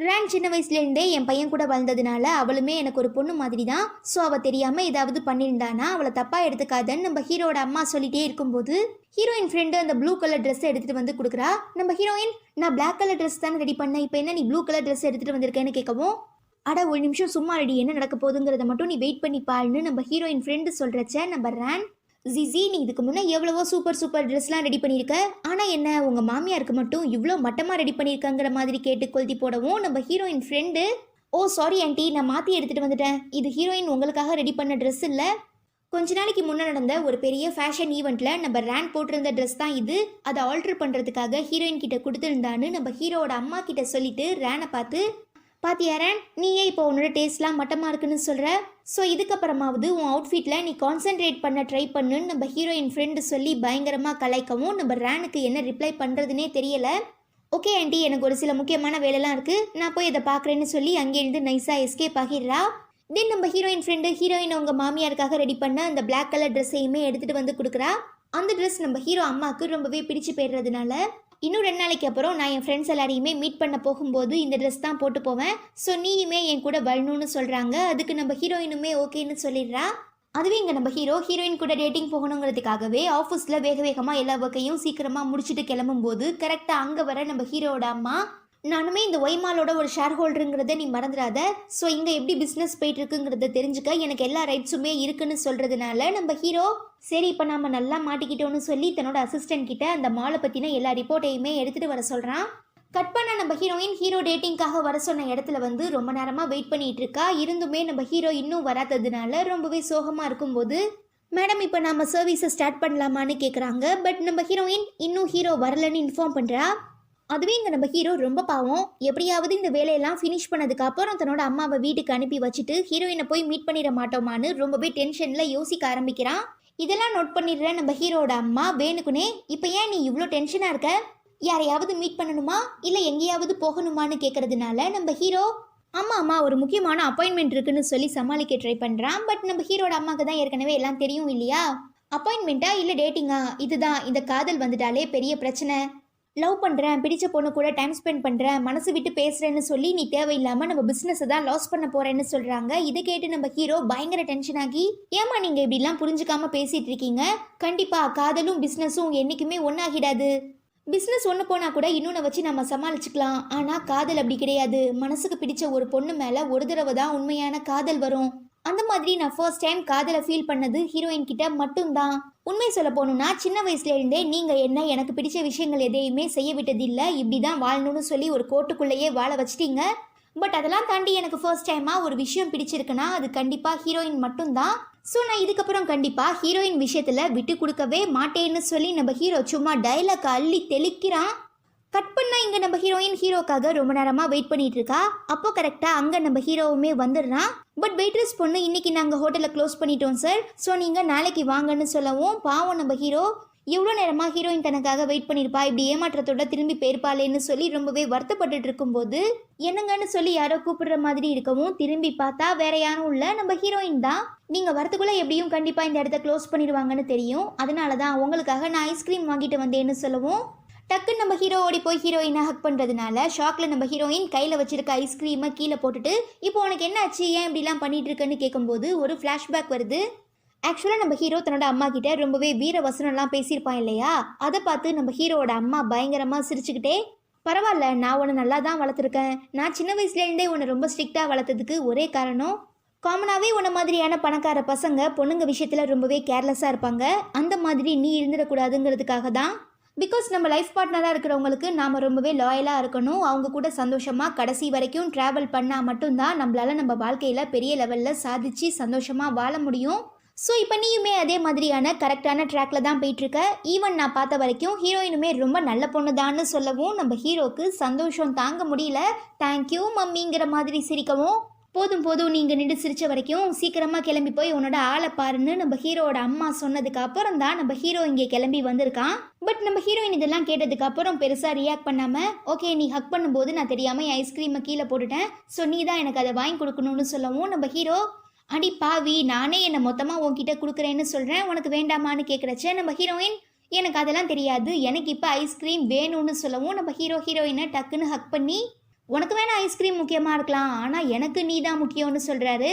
ரேன் சின்ன வயசுலேருந்தே என் பையன் கூட வளர்ந்ததுனால அவளுமே எனக்கு ஒரு பொண்ணு மாதிரி தான், ஸோ அவள் தெரியாமல் ஏதாவது பண்ணியிருந்தானா அவளை தப்பாக எடுத்துக்காதன்னு நம்ம ஹீரோட அம்மா சொல்லிகிட்டே இருக்கும்போது ஹீரோயின் ஃப்ரெண்டு அந்த ப்ளூ கலர் ட்ரெஸ்ஸை எடுத்துகிட்டு வந்து கொடுக்குறா. நம்ம ஹீரோயின் நான் பிளாக் கலர் ட்ரெஸ் தானே ரெடி பண்ணேன், இப்போ என்ன நீ ப்ளூ கலர் ட்ரெஸ் எடுத்துகிட்டு வந்திருக்கேன்னு கேட்கவும் அட ஒரு நிமிஷம் சும்மா ரெடி, என்ன நடக்க போகுதுங்கிறத மட்டும் நீ வெயிட் பண்ணி பாருன்னு நம்ம ஹீரோயின் ஃப்ரெண்டு சொல்கிறச்ச நம்ம ரேன் ஜிஜி நீ இதுக்கு முன்னே எவ்வளவோ சூப்பர் ட்ரெஸ்லாம் ரெடி பண்ணியிருக்க, ஆனால் என்ன உங்கள் மாமியாருக்கு மட்டும் இவ்வளோ மட்டமாக ரெடி பண்ணியிருக்காங்கிற மாதிரி கேட்டு கொளுத்தி போடவும் நம்ம ஹீரோயின் ஃப்ரெண்டு ஓ சாரி ஆண்டி நான் மாற்றி எடுத்துகிட்டு வந்துட்டேன், இது ஹீரோயின் உங்களுக்காக ரெடி பண்ண ட்ரெஸ் இல்லை, கொஞ்ச நாளைக்கு முன்னே நடந்த ஒரு பெரிய ஃபேஷன் ஈவெண்ட்டில் நம்ம ரேன் போட்டிருந்த ட்ரெஸ் தான் இது, அதை ஆல்ட்ரு பண்ணுறதுக்காக ஹீரோயின் கிட்ட கொடுத்துருந்தான்னு நம்ம ஹீரோட அம்மா கிட்ட சொல்லிட்டு ரேனை பார்த்து பாத்தியா ரேன் நீயே இப்போ உன்னோட டேஸ்ட்லாம் மட்டமாக இருக்குன்னு சொல்கிற, ஸோ இதுக்கப்புறமாவது உன் அவுட்ஃபிட்டில் நீ கான்சென்ட்ரேட் பண்ண ட்ரை பண்ணுன்னு நம்ம ஹீரோயின் ஃப்ரெண்டு சொல்லி பயங்கரமாக கலாய்க்கவும் நம்ம ரேனுக்கு என்ன ரிப்ளை பண்ணுறதுனே தெரியலை. ஓகே ஆண்டி எனக்கு ஒரு சில முக்கியமான வேலைலாம் இருக்குது, நான் போய் இதை பார்க்குறேன்னு சொல்லி அங்கேருந்து நைஸாக எஸ்கேப் ஆகிடுறா. தென் நம்ம ஹீரோயின் ஃப்ரெண்டு ஹீரோயின் அவங்க மாமியாருக்காக ரெடி பண்ண அந்த பிளாக் கலர் ட்ரெஸ்ஸையுமே எடுத்துகிட்டு வந்து கொடுக்குறா. அந்த ட்ரெஸ் நம்ம ஹீரோ அம்மாவுக்கு ரொம்பவே பிடிச்சு போயிடுறதுனால இன்னும் 2 நாளைக்கு அப்புறம் நான் என் ஃப்ரெண்ட்ஸ் எல்லாரையுமே மீட் பண்ண போகும்போது இந்த ட்ரெஸ் தான் போட்டு போவேன், ஸோ நீயுமே என் கூட வரணும்னு சொல்கிறாங்க. அதுக்கு நம்ம ஹீரோயினுமே ஓகேன்னு சொல்லிடுறா. அதுவே இங்கே நம்ம ஹீரோயின் கூட டேட்டிங் போகணுங்கிறதுக்காகவே ஆஃபீஸில் வேக வேகமாக எல்லா ஒர்க்கையும் சீக்கிரமாக முடிச்சுட்டு கிளம்பும்போது கரெக்டாக அங்கே வர நம்ம ஹீரோட அம்மா, நானுமே இந்த ஒய்மாலோட ஒரு ஷேர் ஹோல்டருங்கிறத நீ மறந்துடாத, ஸோ இங்கே எப்படி பிஸ்னஸ் போயிட்டு இருக்குங்கிறத தெரிஞ்சுக்க எனக்கு எல்லா ரைட்ஸுமே இருக்குன்னு சொல்கிறதுனால நம்ம ஹீரோ சரி இப்போ நம்ம நல்லா மாட்டிக்கிட்டோன்னு சொல்லி தன்னோட அசிஸ்டன்ட் கிட்ட அந்த மாலை பற்றின எல்லா ரிப்போர்ட்டையுமே எடுத்துகிட்டு வர சொல்கிறான். கட் பண்ண நம்ம ஹீரோ டேட்டிங்காக வர சொன்ன இடத்துல வந்து ரொம்ப நேரமாக வெயிட் பண்ணிட்டு இருக்கா. இருந்துமே நம்ம ஹீரோ இன்னும் வராததுனால ரொம்பவே சோகமாக இருக்கும்போது, மேடம் இப்போ நம்ம சர்வீஸை ஸ்டார்ட் பண்ணலாமான்னு கேட்குறாங்க. பட் நம்ம ஹீரோயின் இன்னும் ஹீரோ வரலன்னு இன்ஃபார்ம் பண்ணுறா. அதுவே இங்கே நம்ம ஹீரோ ரொம்ப பாவம், எப்படியாவது இந்த வேலையெல்லாம் ஃபினிஷ் பண்ணதுக்கு அப்புறம் தன்னோட அம்மாவை வீட்டுக்கு அனுப்பி வச்சுட்டு ஹீரோயினை போய் மீட் பண்ணிட மாட்டோமான்னு ரொம்பவே டென்ஷனில் யோசிக்க ஆரம்பிக்கிறான். இதெல்லாம் நோட் பண்ணிடுற நம்ம ஹீரோட அம்மா வேணுக்குனே, இப்போ ஏன் நீ இவ்வளோ டென்ஷனாக இருக்க, யாரையாவது மீட் பண்ணணுமா இல்லை எங்கேயாவது போகணுமான்னு கேட்கறதுனால நம்ம ஹீரோ அம்மா ஒரு முக்கியமான அப்பாயின்மெண்ட் இருக்குன்னு சொல்லி சமாளிக்க ட்ரை பண்ணுறான். பட் நம்ம ஹீரோட அம்மாவுக்கு தான் ஏற்கனவே எல்லாம் தெரியும் இல்லையா, அப்பாயின்மெண்ட்டா இல்லை டேட்டிங்கா, இதுதான் இந்த காதல் வந்துட்டாலே பெரிய பிரச்சனை. லவ் பண்ணுறேன், பிடிச்ச பொண்ணு கூட டைம் ஸ்பெண்ட் பண்ணுறேன், மனசு விட்டு பேசுகிறேன்னு சொல்லி நீ தேவையில்லாமல் நம்ம பிஸ்னஸை தான் லாஸ் பண்ண போகிறேன்னு சொல்கிறாங்க. இதை கேட்டு நம்ம ஹீரோ பயங்கர டென்ஷன் ஆகி, ஏமா நீங்கள் இப்படிலாம் புரிஞ்சுக்காம பேசிகிட்டு இருக்கீங்க, கண்டிப்பாக காதலும் பிஸ்னஸும் என்றைக்குமே ஒன்றாகிடாது, பிஸ்னஸ் ஒன்று போனால் கூட இன்னொன்று வச்சு நம்ம சமாளிச்சுக்கலாம், ஆனால் காதல் அப்படி கிடையாது, மனசுக்கு பிடிச்ச ஒரு பொண்ணு மேலே ஒரு தடவை தான் உண்மையான காதல் வரும், அந்த மாதிரி நான் ஃபர்ஸ்ட் டைம் காதலை ஃபீல் பண்ணது ஹீரோயின் கிட்ட மட்டும்தான். உண்மை சொல்ல போகணுன்னா சின்ன வயசுல இருந்தே நீங்கள் என்ன எனக்கு பிடிச்ச விஷயங்கள் எதையுமே செய்ய விட்டதில்லை, இப்படி தான் வாழணும்னு சொல்லி ஒரு கோட்டுக்குள்ளேயே வாழ வச்சிட்டீங்க. பட் அதெல்லாம் தாண்டி எனக்கு ஃபர்ஸ்ட் டைமாக ஒரு விஷயம் பிடிச்சிருக்குன்னா அது கண்டிப்பாக ஹீரோயின் மட்டும்தான். ஸோ நான் இதுக்கப்புறம் கண்டிப்பாக ஹீரோயின் விஷயத்தில் விட்டு கொடுக்கவே மாட்டேன்னு சொல்லி நம்ம ஹீரோ சும்மா டைலாக் அள்ளி தெளிக்கிறான். கட் பண்ணால் இங்கே நம்ம ஹீரோக்காக ரொம்ப நேரமாக வெயிட் பண்ணிட்டு இருக்கா. அப்போ கரெக்டாக அங்கே நம்ம ஹீரோவுமே வந்துடுறான். பட் வெயிட்ரஸ் பொண்ணு இன்னைக்கு நாங்கள் ஹோட்டலில் க்ளோஸ் பண்ணிட்டோம் சார், ஸோ நீங்கள் நாளைக்கு வாங்கன்னு சொல்லவும் பாவம் நம்ம ஹீரோ எவ்வளோ நேரமாக ஹீரோயின் தனக்காக வெயிட் பண்ணியிருப்பா, இப்படி ஏமாற்றத்தோட திரும்பி போயிருப்பாளேன்னு சொல்லி ரொம்பவே வருத்தப்பட்டுட்டு இருக்கும்போது என்னங்கன்னு சொல்லி யாரோ கூப்பிடுற மாதிரி இருக்கவும் திரும்பி பார்த்தா வேற யாரும் இல்லை, நம்ம ஹீரோயின் தான். நீங்கள் வரத்துக்குள்ளே எப்படியும் கண்டிப்பாக இந்த இடத்த க்ளோஸ் பண்ணிடுவாங்கன்னு தெரியும், அதனால தான் உங்களுக்காக நான் ஐஸ்கிரீம் வாங்கிட்டு வந்தேன்னு சொல்லவும் டக்குன்னு நம்ம ஹீரோ ஓடி போய் ஹீரோயினை ஹக் பண்ணுறதுனால ஷாக்கில் நம்ம ஹீரோயின் கையில் வச்சிருக்க ஐஸ்கிரீமை கீழே போட்டுட்டு இப்போ உனக்கு என்ன ஆச்சு, ஏன் இப்படிலாம் பண்ணிட்டு இருக்குன்னு கேட்கும்போது ஒரு ஃப்ளாஷ்பேக் வருது. ஆக்சுவலாக நம்ம ஹீரோ தன்னோட அம்மா கிட்ட ரொம்பவே வீர வசனம்லாம் பேசியிருப்பான் இல்லையா, அதை பார்த்து நம்ம ஹீரோவோட அம்மா பயங்கரமாக சிரிச்சுக்கிட்டே, பரவாயில்ல நான் உன்னை நல்லா தான் வளர்த்துருக்கேன், நான் சின்ன வயசுலேருந்தே உன்னை ரொம்ப ஸ்ட்ரிக்டாக வளர்த்ததுக்கு ஒரே காரணம், காமனாகவே உன்ன மாதிரியான பணக்கார பசங்க பொண்ணுங்க விஷயத்தில் ரொம்பவே கேர்லெஸ்ஸாக இருப்பாங்க, அந்த மாதிரி நீ இருந்துடக்கூடாதுங்கிறதுக்காக தான். பிகாஸ் நம்ம லைஃப் பார்ட்னராக இருக்கிறவங்களுக்கு நாம் ரொம்பவே லாயலாக இருக்கணும், அவங்க கூட சந்தோஷமாக கடைசி வரைக்கும் ட்ராவல் பண்ணால் மட்டும்தான் நம்மளால் நம்ம வாழ்க்கையில் பெரிய லெவலில் சாதிச்சு சந்தோஷமாக வாழ முடியும். ஸோ இப்போ நீயுமே அதே மாதிரியான கரெக்டான ட்ராக்ல தான் போயிட்டுருக்க. ஈவன் நான் பார்த்த வரைக்கும் ஹீரோயினுமே ரொம்ப நல்ல பொண்ணு தான்னு சொல்லவும் நம்ம ஹீரோக்கு சந்தோஷம் தாங்க முடியல. தேங்க்யூ மம்மிங்கிற மாதிரி சிரிக்கவும், போதும் போதும் நீங்கள் நின்று சிரித்த வரைக்கும் சீக்கிரமாக கிளம்பி போய் உன்னோட ஆளை பாருன்னு நம்ம ஹீரோவோட அம்மா சொன்னதுக்கு அப்புறம் தான் நம்ம ஹீரோ இங்கே கிளம்பி வந்திருக்கான். பட் நம்ம ஹீரோயின் இதெல்லாம் கேட்டதுக்கு அப்புறம் பெருசாக ரியாக்ட் பண்ணாமல், ஓகே நீ ஹக் பண்ணும்போது நான் தெரியாமல் என் ஐஸ்கிரீமை கீழே போட்டுட்டேன், ஸோ நீ தான் எனக்கு அதை வாங்கி கொடுக்கணும்னு சொல்லவும் நம்ம ஹீரோ, அடி பாவி நானே என்னை மொத்தமாக உன்கிட்ட கொடுக்குறேன்னு சொல்கிறேன், உனக்கு வேண்டாமான்னு கேட்குறச்ச நம்ம ஹீரோயின், எனக்கு அதெல்லாம் தெரியாது, எனக்கு இப்போ ஐஸ்கிரீம் வேணும்னு சொல்லவும் நம்ம ஹீரோயினை டக்குன்னு ஹக் பண்ணி, உனக்கு வேணா ஐஸ்கிரீம் முக்கியமாக இருக்கலாம் ஆனால் எனக்கு நீ தான் முக்கியம்னு சொல்கிறாரு.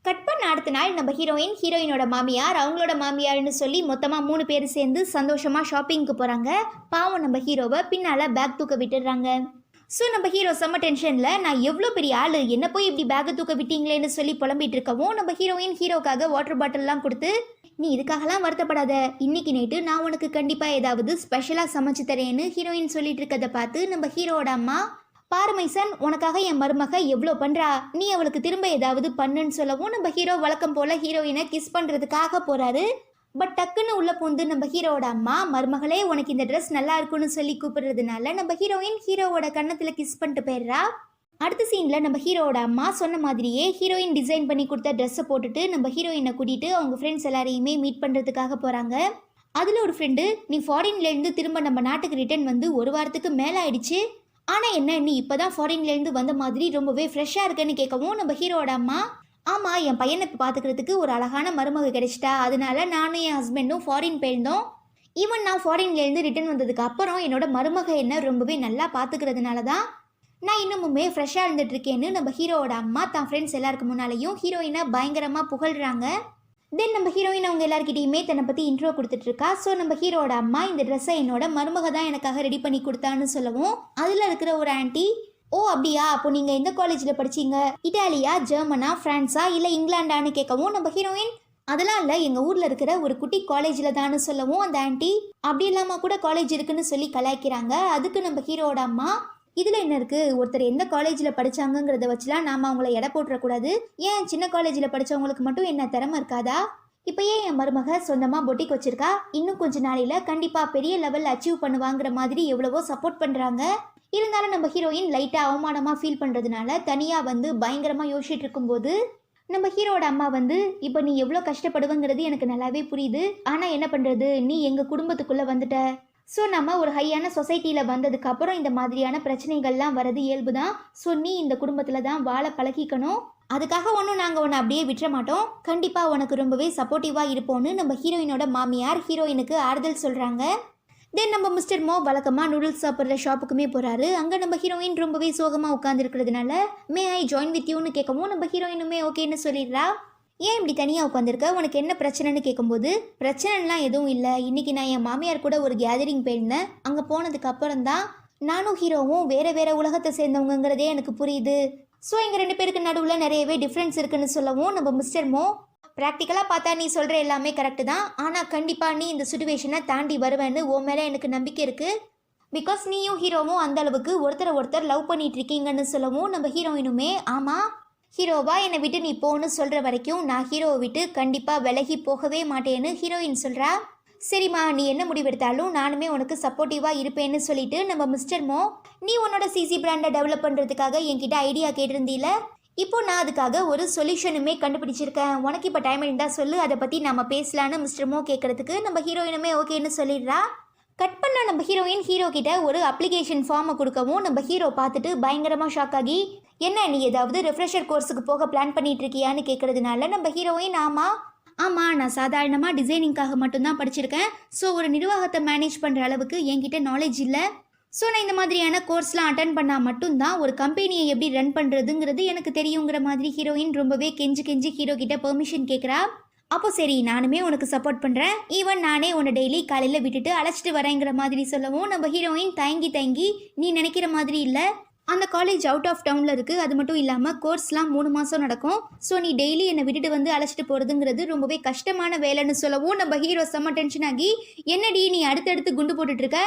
கட் பண்ண அடுத்த நாள் நம்ம ஹீரோயினோட மாமியார், அவங்களோட மாமியார்னு சொல்லி மொத்தமாக 3 பேர் சேர்ந்து சந்தோஷமாக ஷாப்பிங்க்கு போகிறாங்க. பாவம் நம்ம ஹீரோவை பின்னால் பேக் தூக்க விட்டுடுறாங்க. ஸோ நம்ம ஹீரோ செம்ம டென்ஷனில், நான் எவ்வளோ பெரிய ஆள், என்ன போய் இப்படி பேக்கை தூக்க விட்டீங்களேன்னு சொல்லி புலம்பிட்டு இருக்கவும் நம்ம ஹீரோக்காக வாட்டர் பாட்டில்லாம் கொடுத்து, நீ இதுக்காகலாம் வருத்தப்படாத, இன்னைக்கு நைட்டு நான் உனக்கு கண்டிப்பாக ஏதாவது ஸ்பெஷலாக சமைச்சு தரேன்னு ஹீரோயின் சொல்லிட்டு இருக்கதை பார்த்து நம்ம ஹீரோட அம்மா, பாரு மைசன் உனக்காக என் மருமக எவ்வளோ பண்ணுறா, நீ அவளுக்கு திரும்ப ஏதாவது பண்ணுன்னு சொல்லவும் நம்ம ஹீரோ வழக்கம் போல் ஹீரோயினை கிஸ் பண்ணுறதுக்காக போகிறாரு. பட் டக்குன்னு உள்ள பூந்து நம்ம ஹீரோவோட அம்மா, மருமகளே உனக்கு இந்த ட்ரெஸ் நல்லா இருக்குன்னு சொல்லி கூப்பிடுறதுனால நம்ம ஹீரோவோட கன்னத்தில் கிஸ் பண்ணிட்டு போயிடுறா. அடுத்த சீனில் நம்ம ஹீரோவோட அம்மா சொன்ன மாதிரியே ஹீரோயின் டிசைன் பண்ணி கொடுத்த ட்ரெஸ்ஸை போட்டுட்டு நம்ம ஹீரோயினை கூட்டிகிட்டு அவங்க ஃப்ரெண்ட்ஸ் எல்லாரையுமே மீட் பண்ணுறதுக்காக போகிறாங்க. அதில் ஒரு ஃப்ரெண்டு, நீ ஃபாரின்லேருந்து திரும்ப நம்ம நாட்டுக்கு ரிட்டர்ன் வந்து 1 வாரத்துக்கு மேலே ஆயிடுச்சு, ஆனால் என்ன நீ இப்போ தான் ஃபாரின்லேருந்து வந்த மாதிரி ரொம்பவே ஃப்ரெஷ்ஷாக இருக்குன்னு கேட்கவும் நம்ம ஹீரோவோட அம்மா, ஆமாம் என் பையனை இப்போ பார்த்துக்கிறதுக்கு ஒரு அழகான மருமக கிடைச்சிட்டா, அதனால நானும் என் ஹஸ்பண்டும் ஃபாரின் போயிருந்தோம், ஈவன் நான் ஃபாரின்லேருந்து ரிட்டர்ன் வந்ததுக்கு அப்புறம் என்னோட மருமக என்ன ரொம்பவே நல்லா பார்த்துக்கிறதுனால தான் நான் இன்னமுமே ஃப்ரெஷ்ஷாக இருந்துட்டு இருக்கேன்னு நம்ம ஹீரோவோட அம்மா தான் ஃப்ரெண்ட்ஸ் எல்லாருக்கு முன்னாலேயும் ஹீரோயினை பயங்கரமாக புகழ்கிறாங்க. தென் நம்ம ஹீரோயின் அவங்க எல்லாருக்கிட்டையுமே தன்னை பற்றி இன்ட்ரோ கொடுத்துட்டு இருக்கா. ஸோ நம்ம ஹீரோட அம்மா இந்த ட்ரெஸ்ஸை என்னோட மருமக தான் எனக்காக ரெடி பண்ணி கொடுத்தான்னு சொல்லவும் அதில் இருக்கிற ஒரு ஆன்ட்டி, ஓ அப்படியா, அப்போ நீங்கள் எந்த காலேஜில் படிச்சீங்க, இட்டாலியா, ஜெர்மனா, ஃப்ரான்ஸா இல்லை இங்கிலாண்டான்னு கேட்கவும் நம்ம ஹீரோயின், அதெல்லாம் இல்லை, எங்கள் ஊரில் இருக்கிற ஒரு குட்டி காலேஜில் தான்னு சொல்லவும் அந்த ஆன்ட்டி, அப்படி இல்லாமல் கூட காலேஜ் இருக்குன்னு சொல்லி கலாய்க்கிறாங்க. அதுக்கு நம்ம ஹீரோட அம்மா, இதில் என்ன இருக்குது, ஒருத்தர் எந்த காலேஜில் படித்தாங்கங்கிறத வச்சுலாம் நாம் அவங்கள எடை போட்டுறக்கூடாது, ஏன் சின்ன காலேஜில் படித்தவங்களுக்கு மட்டும் என்ன திறமை இருக்காதா, இப்போ ஏன் என் மருமக சொந்தமாக பொட்டிக் வச்சுருக்கா, இன்னும் கொஞ்ச நாளையில் கண்டிப்பாக பெரிய லெவல் அச்சீவ் பண்ணுவாங்கிற மாதிரி எவ்வளவோ சப்போர்ட் பண்ணுறாங்க. இருந்தாலும் நம்ம ஹீரோயின் லைட்டாக அவமானமாக ஃபீல் பண்ணுறதுனால தனியாக வந்து பயங்கரமாக யோசிச்சுட்டு இருக்கும்போது நம்ம ஹீரோட அம்மா வந்து, இப்போ நீ எவ்வளோ கஷ்டப்படுவங்கிறது எனக்கு நல்லாவே புரியுது, ஆனால் என்ன பண்ணுறது, நீ எங்கள் குடும்பத்துக்குள்ளே வந்துட்ட, ஸோ நம்ம ஒரு ஹையான சொசைட்டியில் வந்ததுக்கு அப்புறம் இந்த மாதிரியான பிரச்சனைகள்லாம் வரது இயல்பு தான். ஸோ நீ இந்த குடும்பத்தில் தான் வாழ பழகிக்கணும், அதுக்காக ஒன்றும் நாங்கள் உன்னை அப்படியே விட்டுற மாட்டோம், கண்டிப்பாக உனக்கு ரொம்பவே சப்போர்ட்டிவாக இருப்போன்னு நம்ம ஹீரோயினோட மாமியார் ஹீரோயினுக்கு ஆறுதல் சொல்கிறாங்க. தென் நம்ம மிஸ்டர் மோ வழக்கமாக நூடுல்ஸ் சாப்பிட்ற ஷாப்புக்குமே போகிறாரு. அங்கே நம்ம ஹீரோயின் ரொம்பவே சோகமாக உட்காந்துருக்கிறதுனால மே ஐ ஜாயின் வித் யூன்னு கேட்கவும் நம்ம ஹீரோயினுமே ஓகேன்னு சொல்லிடுறா. ஏன் இப்படி தனியாக உட்காந்துருக்க, உனக்கு என்ன பிரச்சனைன்னு கேட்கும்போது, பிரச்சனைலாம் எதுவும் இல்லை, இன்றைக்கி நான் என் மாமியார் கூட ஒரு கேதரிங் போயிருந்தேன், அங்கே போனதுக்கு அப்புறம் தான் நானும் ஹீரோவும் வேறு வேறு உலகத்தை சேர்ந்தவங்கிறதே எனக்கு புரியுது, ஸோ எங்கள் 2 பேருக்கு நடுவில் நிறையவே டிஃப்ரென்ஸ் இருக்குன்னு சொல்லவும் நம்ம மிஸ்டர் மோ, ப்ராக்டிக்கலாக பார்த்தா நீ சொல்கிற எல்லாமே கரெக்டு தான், ஆனால் கண்டிப்பாக நீ இந்த சுச்சுவேஷனை தாண்டி வருவேன்னு உன் மேலே எனக்கு நம்பிக்கை இருக்குது, பிகாஸ் நீயும் ஹீரோவும் அந்த அளவுக்கு ஒருத்தர் லவ் பண்ணிட்டு இருக்கீங்கன்னு சொல்லவும் நம்ம ஹீரோயினுமே, ஆமாம் ஹீரோவா என்னை விட்டு நீ போன்னு சொல்கிற வரைக்கும் நான் ஹீரோவை விட்டு கண்டிப்பாக விலகி போகவே மாட்டேன்னு ஹீரோயின் சொல்கிறா. சரிம்மா, நீ என்ன முடிவெடுத்தாலும் நானுமே உனக்கு சப்போர்ட்டிவாக இருப்பேன்னு சொல்லிட்டு நம்ம மிஸ்டர் மோ, நீ உன்னோட சிசி பிராண்டை டெவலப் பண்ணுறதுக்காக என்கிட்ட ஐடியா கேட்டிருந்தீல, இப்போ நான் அதுக்காக ஒரு சொல்யூஷனுமே கண்டுபிடிச்சிருக்கேன், உனக்கு இப்போ டைம் இருந்தால் சொல்லு, அதை பற்றி நம்ம பேசலான்னு மிஸ்டர் மோ கேட்குறதுக்கு நம்ம ஹீரோயினுமே ஓகேன்னு சொல்லிடுறா. கட் பண்ண நம்ம ஹீரோயின் ஹீரோ கிட்ட ஒரு அப்ளிகேஷன் ஃபார்மை கொடுக்கவும் நம்ம ஹீரோ பார்த்துட்டு பயங்கரமாக ஷாக் ஆகி, என்ன நீ ஏதாவது ரெஃப்ரெஷர் கோர்ஸுக்கு போக பிளான் பண்ணிட்டு இருக்கியான்னு கேட்கறதுனால நம்ம ஹீரோயின், ஆமாம் நான் சாதாரணமாக டிசைனிங்காக மட்டும்தான் படிச்சிருக்கேன், ஸோ ஒரு நிர்வாகத்தை மேனேஜ் பண்ணுற அளவுக்கு என்கிட்ட நாலேஜ் இல்லை, ஸோ நான் இந்த மாதிரியான கோர்ஸ்லாம் அட்டன் பண்ணால் மட்டும்தான் ஒரு கம்பெனியை எப்படி ரன் பண்ணுறதுங்கிறது எனக்கு தெரியுங்கிற மாதிரி ஹீரோயின் ரொம்பவே கெஞ்சி ஹீரோ கிட்ட பெர்மிஷன் கேட்குறா. அப்போ சரி நானுமே உனக்கு சப்போர்ட் பண்ணுறேன், ஈவன் நானே உன்னை டெய்லி காலையில் விட்டுட்டு அழைச்சிட்டு வரேங்கிற மாதிரி சொல்லவும் நம்ம ஹீரோயின் தயங்கி நீ நினைக்கிற மாதிரி இல்லை, அந்த காலேஜ் அவுட் ஆஃப் டவுனில் இருக்குது, அது மட்டும் இல்லாமல் கோர்ஸ்லாம் 3 மாதம் நடக்கும், ஸோ நீ டெய்லி என்னை விட்டுட்டு வந்து அழைச்சிட்டு போகிறதுங்கிறது ரொம்பவே கஷ்டமான வேலைன்னு சொல்லவும் நம்ம ஹீரோ செம்ம டென்ஷன் ஆகி, என்னடி நீ அடுத்தடுத்து குண்டு போட்டுட்ருக்க,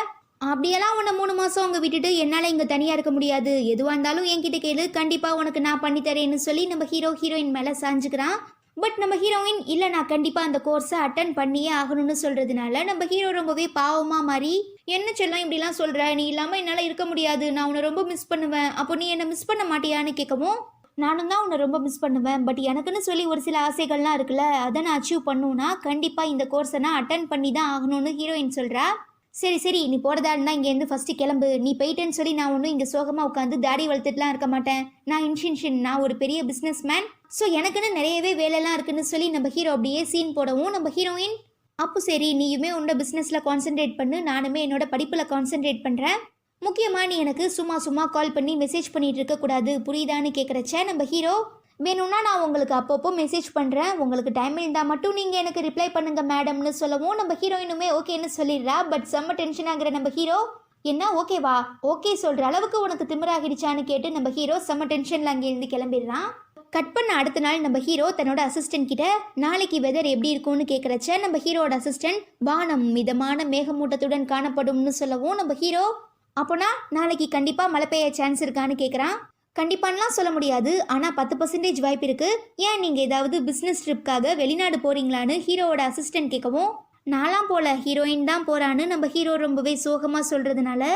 அப்படியெல்லாம் உன்னை 3 மாதம் அங்கே விட்டுட்டு என்னால் இங்கே தனியாக இருக்க முடியாது, எதுவாக இருந்தாலும் என்கிட்ட கேளு, கண்டிப்பாக உனக்கு நான் பண்ணித்தரேன்னு சொல்லி நம்ம ஹீரோயின் மேலே சாஞ்சுக்கிறான். பட் நம்ம ஹீரோயின் இல்லை நான் கண்டிப்பாக அந்த கோர்ஸை அட்டன் பண்ணியே ஆகணும்னு சொல்கிறதுனால நம்ம ஹீரோ ரொம்பவே பாவமாக மாறி, என்ன செல்லம் இப்படிலாம் சொல்கிற, நீ இல்லாமல் என்னால் இருக்க முடியாது, நான் உன்னை ரொம்ப மிஸ் பண்ணுவேன், அப்போ நீ என்னை மிஸ் பண்ண மாட்டியான்னு கேட்கவும், நானும் தான் உன்னை ரொம்ப மிஸ் பண்ணுவேன், பட் எனக்குன்னு சொல்லி ஒரு சில ஆசைகள்லாம் இருக்குல்ல, அதை நான் அச்சீவ் பண்ணுன்னா கண்டிப்பாக இந்த கோர்ஸை நான் அட்டன் பண்ணி தான் ஆகணும்னு ஹீரோயின் சொல்கிறா. சரி நீ போகிறதா இருந்தால் இங்கேருந்து ஃபஸ்ட்டு கிளம்பு, நீ போயிட்டேன்னு சொல்லி நான் ஒன்றும் இங்கே சோகமாக உட்காந்து தாடி வளர்த்துட்டுலாம் இருக்க மாட்டேன், நான் ஒரு பெரிய பிஸ்னஸ் மேன், ஸோ எனக்குன்னு நிறையவே வேலைலாம் இருக்குன்னு சொல்லி நம்ம ஹீரோ அப்படியே சீன் போடவும் நம்ம ஹீரோயின், அப்போ சரி நீயுமே உன்னோட பிஸ்னஸில் கான்சென்ட்ரேட் பண்ணு, நானுமே என்னோட படிப்பில் கான்சென்ட்ரேட் பண்ணுறேன், முக்கியமாக நீ எனக்கு சும்மா கால் பண்ணி மெசேஜ் பண்ணிகிட்டு இருக்கக்கூடாது புரியுதான்னு கேட்குறச்ச நம்ம ஹீரோ, வேணும்னா நான் உங்களுக்கு அப்பப்போ மெசேஜ் பண்ணுறேன், உங்களுக்கு டைம் இருந்தால் மட்டும் நீங்கள் எனக்கு ரிப்ளை பண்ணுங்க மேடம்னு சொல்லவும் நம்ம ஹீரோயினுமே ஓகேன்னு சொல்லிடுறா. பட் செம்ம டென்ஷன் ஆகிற நம்ம ஹீரோ, என்ன ஓகேவா, ஓகே சொல்கிற அளவுக்கு உனக்கு திமிராகிடுச்சான்னு கேட்டு நம்ம ஹீரோ செம்ம டென்ஷனில் அங்கேருந்து கிளம்பிடுறான். கட் பண்ண அடுத்த நாள் நம்ம ஹீரோ தன்னோட அசிஸ்டன்ட் கிட்ட நாளைக்கு வெதர் எப்படி இருக்கும்னு கேட்குறச்ச நம்ம ஹீரோட அசிஸ்டன்ட், வானம் மிதமான மேகமூட்டத்துடன் காணப்படும்னு சொல்லவும் நம்ம ஹீரோ, அப்போனா நாளைக்கு கண்டிப்பாக மழை பெய்ய சான்ஸ் இருக்கான்னு கேட்குறான். கண்டிப்பான்லாம் சொல்ல முடியாது, ஆனால் 10% வாய்ப்பு இருக்குது, ஏன் நீங்கள் ஏதாவது பிஸ்னஸ் ட்ரிப்காக வெளிநாடு போகிறீங்களான்னு ஹீரோவோட அசிஸ்டன்ட் கேட்கவும், நான்லாம் போல ஹீரோயின் தான் போகிறான்னு நம்ம ஹீரோ ரொம்பவே சோகமாக சொல்கிறதுனால,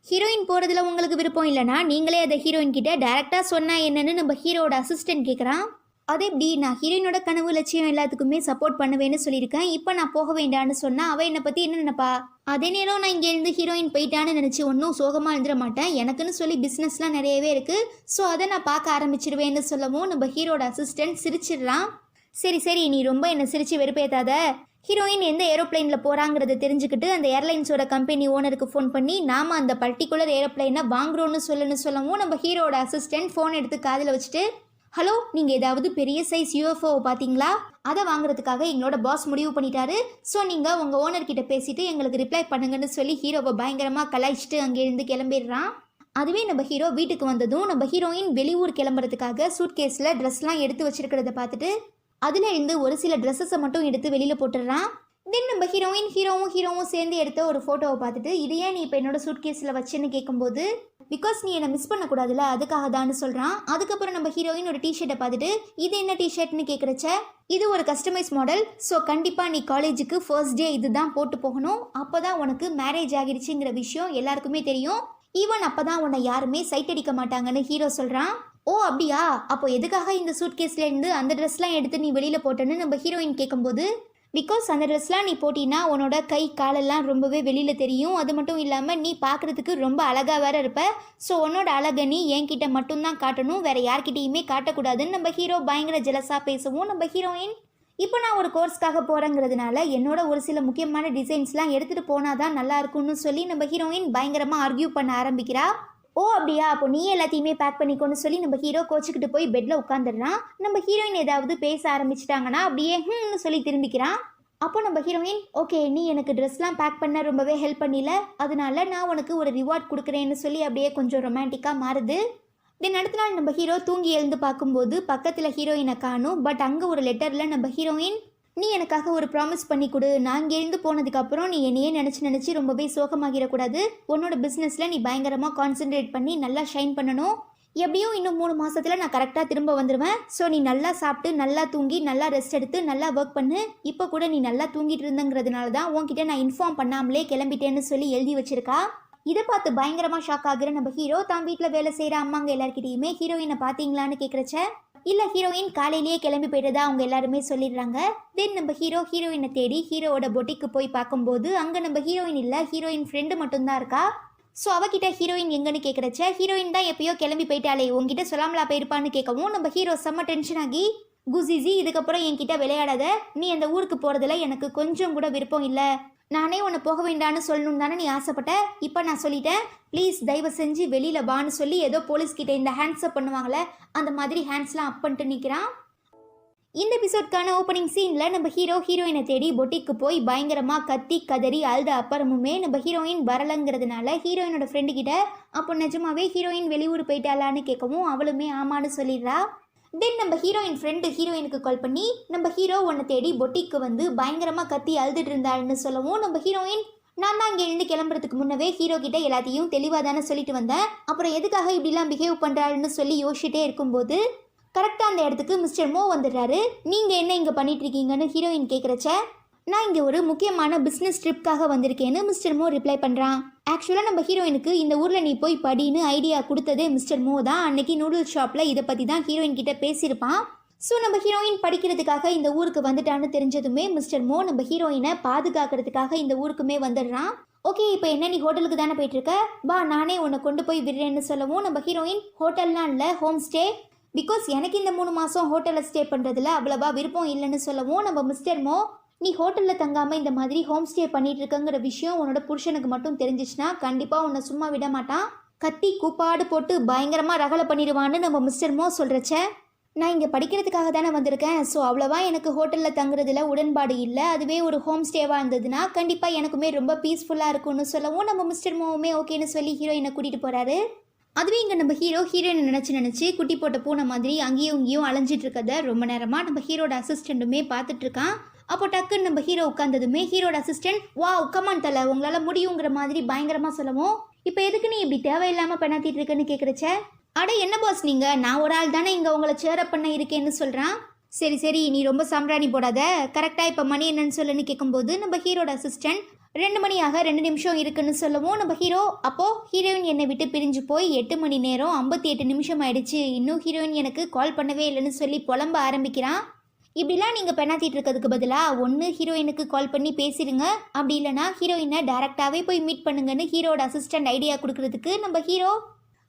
ஹீரோயின் போகிறதுல உங்களுக்கு விருப்பம் இல்லைனா நீங்களே அதை ஹீரோயின் கிட்ட டேரெக்டாக சொன்னால் என்னன்னு நம்ம ஹீரோவோட அசிஸ்டன்ட் கேட்குறான். அதே எப்படி, நான் ஹீரோயினோட கனவு லட்சியம் எல்லாத்துக்குமே சப்போர்ட் பண்ணுவேன்னு சொல்லியிருக்கேன், இப்போ நான் போக வேண்டான்னு சொன்னால் அவள் என்னை பற்றி என்ன நினைப்பா, அதே நேரம் நான் இங்கேருந்து ஹீரோயின் போயிட்டான்னு நினச்சி ஒன்றும் சோகமாக எழுந்துட மாட்டேன், எனக்குன்னு சொல்லி பிஸ்னஸ்லாம் நிறையவே இருக்குது, ஸோ அதை நான் பார்க்க ஆரம்பிச்சிருவேன்னு சொல்லவும் நம்ம ஹீரோட அசிஸ்டன்ட் சிரிச்சிடலாம். சரி நீ ரொம்ப என்னை சிரித்து வெறுப்பேத்தாத, ஹீரோயின் எந்த ஏரோப்ளைனில் போகிறாங்கிறத தெரிஞ்சுக்கிட்டு அந்த ஏர்லைன்ஸோட கம்பெனி ஓனருக்கு ஃபோன் பண்ணி நாம் அந்த பர்டிகுலர் ஏரோப்ளைனை வாங்குறோன்னு சொல்லவும் நம்ம ஹீரோட அசிஸ்டன்ட் ஃபோன் எடுத்து காதில் வச்சுட்டு, ஹலோ, நீங்கள் ஏதாவது பெரிய சைஸ் யூஎஃப்ஓ பார்த்தீங்களா? அதை வாங்குறதுக்காக எங்களோட பாஸ் முடிவு பண்ணிட்டாரு. ஸோ நீங்கள் உங்கள் ஓனர்கிட்ட பேசிட்டு எங்களுக்கு ரிப்ளை பண்ணுங்கன்னு சொல்லி ஹீரோவை பயங்கரமாக கலாய்ச்சிட்டு அங்கேருந்து கிளம்பிடுறான். அதுவே நம்ம ஹீரோ வீட்டுக்கு வந்ததும் நம்ம ஹீரோயின் வெளியூர் கிளம்புறதுக்காக சூட்கேஸில் ட்ரெஸ்லாம் எடுத்து வச்சிருக்கிறத பார்த்துட்டு அதில் இருந்து ஒரு சில ட்ரெஸ்ஸஸை மட்டும் எடுத்து வெளியில் போட்டுடுறான். தென் நம்ம ஹீரோவும் சேர்ந்து எடுத்த ஒரு ஃபோட்டோவை பார்த்துட்டு இது ஏன் நீ இப்போ என்னோட சூட்கேஸில் வச்சுன்னு கேட்கும்போது பிகாஸ் நீ என்னை மிஸ் பண்ணக்கூடாதுல்ல அதுக்காக தான்னு சொல்கிறான். அதுக்கப்புறம் நம்ம ஹீரோயின் ஒரு டிஷர்ட்டை பார்த்துட்டு இது என்ன டிஷர்ட்னு கேட்குறச்ச இது ஒரு கஸ்டமைஸ் மாடல். ஸோ கண்டிப்பாக நீ காலேஜுக்கு ஃபர்ஸ்ட் டே இது தான் போட்டு போகணும். அப்போ தான் உனக்கு மேரேஜ் ஆகிடுச்சுங்கிற விஷயம் எல்லாருக்குமே தெரியும். ஈவன் அப்போ தான் உன்னை யாருமே சைட் அடிக்க மாட்டாங்கன்னு ஹீரோ சொல்கிறான். ஓ அப்படியா, அப்போ எதுக்காக இந்த சூட்கேஸ்லேருந்து அந்த ட்ரெஸ்லாம் எடுத்து நீ வெளியில் போட்டேன்னு நம்ம ஹீரோயின் கேட்கும்போது பிகாஸ் அந்த ட்ரெஸ்லாம் நீ போட்டினா உன்னோட கை காலெல்லாம் ரொம்பவே வெளியில் தெரியும். அது மட்டும் இல்லாமல் நீ பார்க்குறதுக்கு ரொம்ப அழகாக வேற இருப்ப. ஸோ உன்னோட அழகை நீ என்கிட்ட மட்டும்தான் காட்டணும், வேற யார்கிட்டையுமே காட்டக்கூடாதுன்னு நம்ம ஹீரோ பயங்கர ஜெலஸாக பேசவும் நம்ம ஹீரோயின் இப்போ நான் ஒரு கோர்ஸ்க்காக போகிறேங்கிறதுனால என்னோட ஒரு சில முக்கியமான டிசைன்ஸ்லாம் எடுத்துகிட்டு போனால் தான் நல்லா இருக்கும்னு சொல்லி நம்ம ஹீரோயின் பயங்கரமாக ஆர்கியூ பண்ண ஆரம்பிக்கிறா. ஓ அப்படியா, அப்போ நீ எல்லாத்தையுமே பேக் பண்ணிக்கோன்னு சொல்லி நம்ம ஹீரோ கோச்சிக்கிட்டு போய் பெட்டில் உட்காந்துடுறான். நம்ம ஹீரோயின் ஏதாவது பேச ஆரம்பிச்சிட்டாங்கன்னா அப்படியே ன்னு சொல்லி திரும்பிக்கிறான். அப்போ நம்ம ஹீரோயின் ஓகே நீ எனக்கு ட்ரெஸ்லாம் பேக் பண்ண ரொம்பவே ஹெல்ப் பண்ணில, அதனால நான் உனக்கு ஒரு ரிவார்ட் கொடுக்குறேன்னு சொல்லி அப்படியே கொஞ்சம் ரொமான்டிக்காக மாறுது. தென் அடுத்த நாள் நம்ம ஹீரோ தூங்கி எழுந்து பார்க்கும்போது பக்கத்தில் ஹீரோயினை காணும். பட் அங்கே ஒரு லெட்டரில் நம்ம ஹீரோயின் நீ எனக்காக ஒரு ப்ராமிஸ் பண்ணி கொடு, நான் இங்கே இருந்து போனதுக்கப்புறம் நீ என்னையே நினச்சி ரொம்பவே சோகமாகிடக்கூடாது, உன்னோட பிஸ்னஸில் நீ பயங்கரமாக கான்சென்ட்ரேட் பண்ணி நல்லா ஷைன் பண்ணணும், எப்படியும் இன்னும் 3 மாதத்தில் நான் கரெக்டாக திரும்ப வந்துடுவேன். ஸோ நீ நல்லா சாப்பிட்டு நல்லா தூங்கி நல்லா ரெஸ்ட் எடுத்து நல்லா ஒர்க் பண்ணு, இப்போ கூட நீ நல்லா தூங்கிட்டு இருந்தங்கிறதுனால தான் உன்கிட்ட நான் இன்ஃபார்ம் பண்ணாமலே கிளம்பிட்டேன்னு சொல்லி எழுதி வச்சிருக்கா. இதை பார்த்து பயங்கரமாக ஷாக் ஆகுற நம்ம ஹீரோ தான் வீட்டில் வேலை செய்கிற அம்மாங்க எல்லாருக்கிட்டையுமே ஹீரோயினை பார்த்தீங்களான்னு கேட்குறச்ச இல்லை ஹீரோயின் காலையிலேயே கிளம்பி போயிட்டதா அவங்க எல்லாருமே சொல்லிடுறாங்க. தென் நம்ம ஹீரோயினை தேடி ஹீரோவோட பொட்டிக்கு போய் பார்க்கும்போது அங்கே நம்ம ஹீரோயின் இல்லை, ஹீரோயின் ஃப்ரெண்டு மட்டும்தான் இருக்கா. ஸோ அவகிட்ட ஹீரோயின் எங்கன்னு கேட்குறச்ச ஹீரோயின் தான் எப்பயோ கிளம்பி போயிட்டாலே உங்ககிட்ட சொல்லாமலா போயிருப்பான்னு கேட்கவும் நம்ம ஹீரோ செம்ம டென்ஷன் ஆகி குசிசி இதுக்கப்புறம் என்கிட்ட விளையாடாத, நீ அந்த ஊருக்கு போகிறதுல எனக்கு கொஞ்சம் கூட விருப்பம் இல்லை, நானே உன்னை போக வேண்டான்னு சொல்லணும் தானே நீ ஆசைப்பட்ட, இப்போ நான் சொல்லிட்டேன், ப்ளீஸ் தயவு செஞ்சு வெளியில் வான்னு சொல்லி ஏதோ போலீஸ்கிட்ட இந்த ஹேண்ட்ஸ் அப் பண்ணுவாங்களே அந்த மாதிரி ஹேண்ட்ஸ்லாம் அப் பண்ணிட்டு நிற்கிறான். இந்த எபிசோட்கான ஓப்பனிங் சீனில் நம்ம ஹீரோயினை தேடி பொட்டிக்கு போய் பயங்கரமாக கத்தி கதறி அழுத அப்புறமுமே நம்ம ஹீரோயின் வரலைங்கிறதுனால ஹீரோயினோட ஃப்ரெண்டு கிட்ட அப்போ நிஜமாவே ஹீரோயின் வெளியூர் போயிட்டாளான்னு கேட்கவும் அவளுமே ஆமான்னு சொல்லிடுறா. தென் நம்ம ஹீரோயின் ஃப்ரெண்டு ஹீரோயினுக்கு கால் பண்ணி நம்ம ஹீரோ உன்னை தேடி பொட்டிக்கு வந்து பயங்கரமாக கத்தி அழுதுட்டு இருந்தாள்னு சொல்லவும் நம்ம ஹீரோயின் நான் தான் இங்கே இருந்து கிளம்புறதுக்கு முன்னவே ஹீரோ கிட்ட எல்லாத்தையும் தெளிவாக தானே சொல்லிட்டு வந்தேன், அப்புறம் எதுக்காக இப்படிலாம் பிஹேவ் பண்ணுறாள்னு சொல்லி யோசிச்சுட்டே இருக்கும்போது கரெக்டாக அந்த இடத்துக்கு மிஸ்டர் மோ வந்துடுறாரு. நீங்கள் என்ன இங்கே பண்ணிட்டு இருக்கீங்கன்னு ஹீரோயின் கேட்குறச்ச நான் இங்கே ஒரு முக்கியமான பிஸ்னஸ் ட்ரிப்காக வந்திருக்கேன்னு மிஸ்டர் மோ ரிப்ளை பண்ணுறான். ஆக்சுவலாக நம்ம ஹீரோயினுக்கு இந்த ஊரில் நீ போய் படின்னு ஐடியா கொடுத்ததே மிஸ்டர் மோ தான். அன்னைக்கு நூடுல்ஸ் ஷாப்பில் இதை பற்றி தான் ஹீரோயின் கிட்ட பேசியிருப்பான். ஸோ நம்ம ஹீரோயின் படிக்கிறதுக்காக இந்த ஊருக்கு வந்துட்டான்னு தெரிஞ்சதுமே மிஸ்டர் மோ நம்ம ஹீரோயினை பாதுகாக்கிறதுக்காக இந்த ஊருக்குமே வந்துடுறான். ஓகே இப்போ என்ன நீ ஹோட்டலுக்கு தானே போயிட்டுருக்க, வா நானே உன்னை கொண்டு போய் விடுறேன்னு சொல்லவும் நம்ம ஹீரோயின் ஹோட்டல்லாம் இல்லை ஹோம் ஸ்டே, பிகாஸ் எனக்கு இந்த 3 மாதம் ஹோட்டலில் ஸ்டே பண்ணுறதுல அவ்வளவா விருப்பம் இல்லைன்னு சொல்லவும் நம்ம மிஸ்டர் மோ நீ ஹோட்டலில் தங்காமல் இந்த மாதிரி ஹோம் ஸ்டே பண்ணிட்டு இருக்கங்கிற விஷயம் உன்னோட புருஷனுக்கு மட்டும் தெரிஞ்சிச்சுன்னா கண்டிப்பாக உன்னை சும்மா விட மாட்டான், கத்தி கூப்பாடு போட்டு பயங்கரமாக ரகலை பண்ணிடுவான்னு நம்ம மிஸ்டர் மோ சொல்கிறச்ச நான் இங்கே படிக்கிறதுக்காக தானே வந்திருக்கேன், ஸோ அவ்வளோவா எனக்கு ஹோட்டலில் தங்குறதுல உடன்பாடு இல்லை, அதுவே ஒரு ஹோம் ஸ்டேவாக இருந்ததுன்னா கண்டிப்பாக எனக்குமே ரொம்ப பீஸ்ஃபுல்லாக இருக்கும்னு சொல்லவும் நம்ம மிஸ்டர் மோவுமே ஓகேன்னு சொல்லி ஹீரோயினை கூட்டிகிட்டு போகிறாரு. அதுவே இங்கே நம்ம ஹீரோயினை நினச்சி குட்டி போட்ட பூனை மாதிரி அங்கேயும் இங்கேயும் அலைஞ்சிட்டு இருக்கத ரொம்ப நேரமாக நம்ம ஹீரோட அசிஸ்டண்ட்டுமே பார்த்துட்டு இருக்கான். அப்போ டக்குன்னு நம்ம ஹீரோ உட்காந்ததுமே ஹீரோட அசிஸ்டன்ட் வா உட்காமான் தலை உங்களால் முடியுங்கிற மாதிரி பயங்கரமாக சொல்லவும் இப்போ எதுக்கு நீ இப்படி தேவையில்லாமல் பண்ணாத்திட்டு இருக்குன்னு கேட்குறச்ச அட என்ன பாஸ் நீங்கள், நான் ஒரு ஆள் தானே இங்கே உங்களை சேரப் பண்ண இருக்கேன்னு சொல்கிறான். சரி சரி நீ ரொம்ப சாம்பிராணி போடாத, கரெக்டாக இப்போ மணி என்னன்னு சொல்லுன்னு கேட்கும்போது நம்ம ஹீரோட அசிஸ்டன்ட் 2 மணியாக 2 நிமிஷம் இருக்குன்னு சொல்லவும் நம்ம ஹீரோ அப்போது ஹீரோயின் என்னை விட்டு பிரிஞ்சு போய் 8 மணி நேரம் 58 நிமிஷம் ஆயிடுச்சு, இன்னும் ஹீரோயின் எனக்கு கால் பண்ணவே இல்லைன்னு சொல்லி புலம்ப ஆரம்பிக்கிறான். இப்படிலாம் நீங்கள் பெண்ணாத்திட்டு இருக்கிறதுக்கு பதிலாக ஒன்று ஹீரோயினுக்கு கால் பண்ணி பேசிடுங்க, அப்படி இல்லைனா ஹீரோயினை டேரெக்டாகவே போய் மீட் பண்ணுங்கன்னு ஹீரோட அசிஸ்டன்ட் ஐடியா கொடுக்கறதுக்கு நம்ம ஹீரோ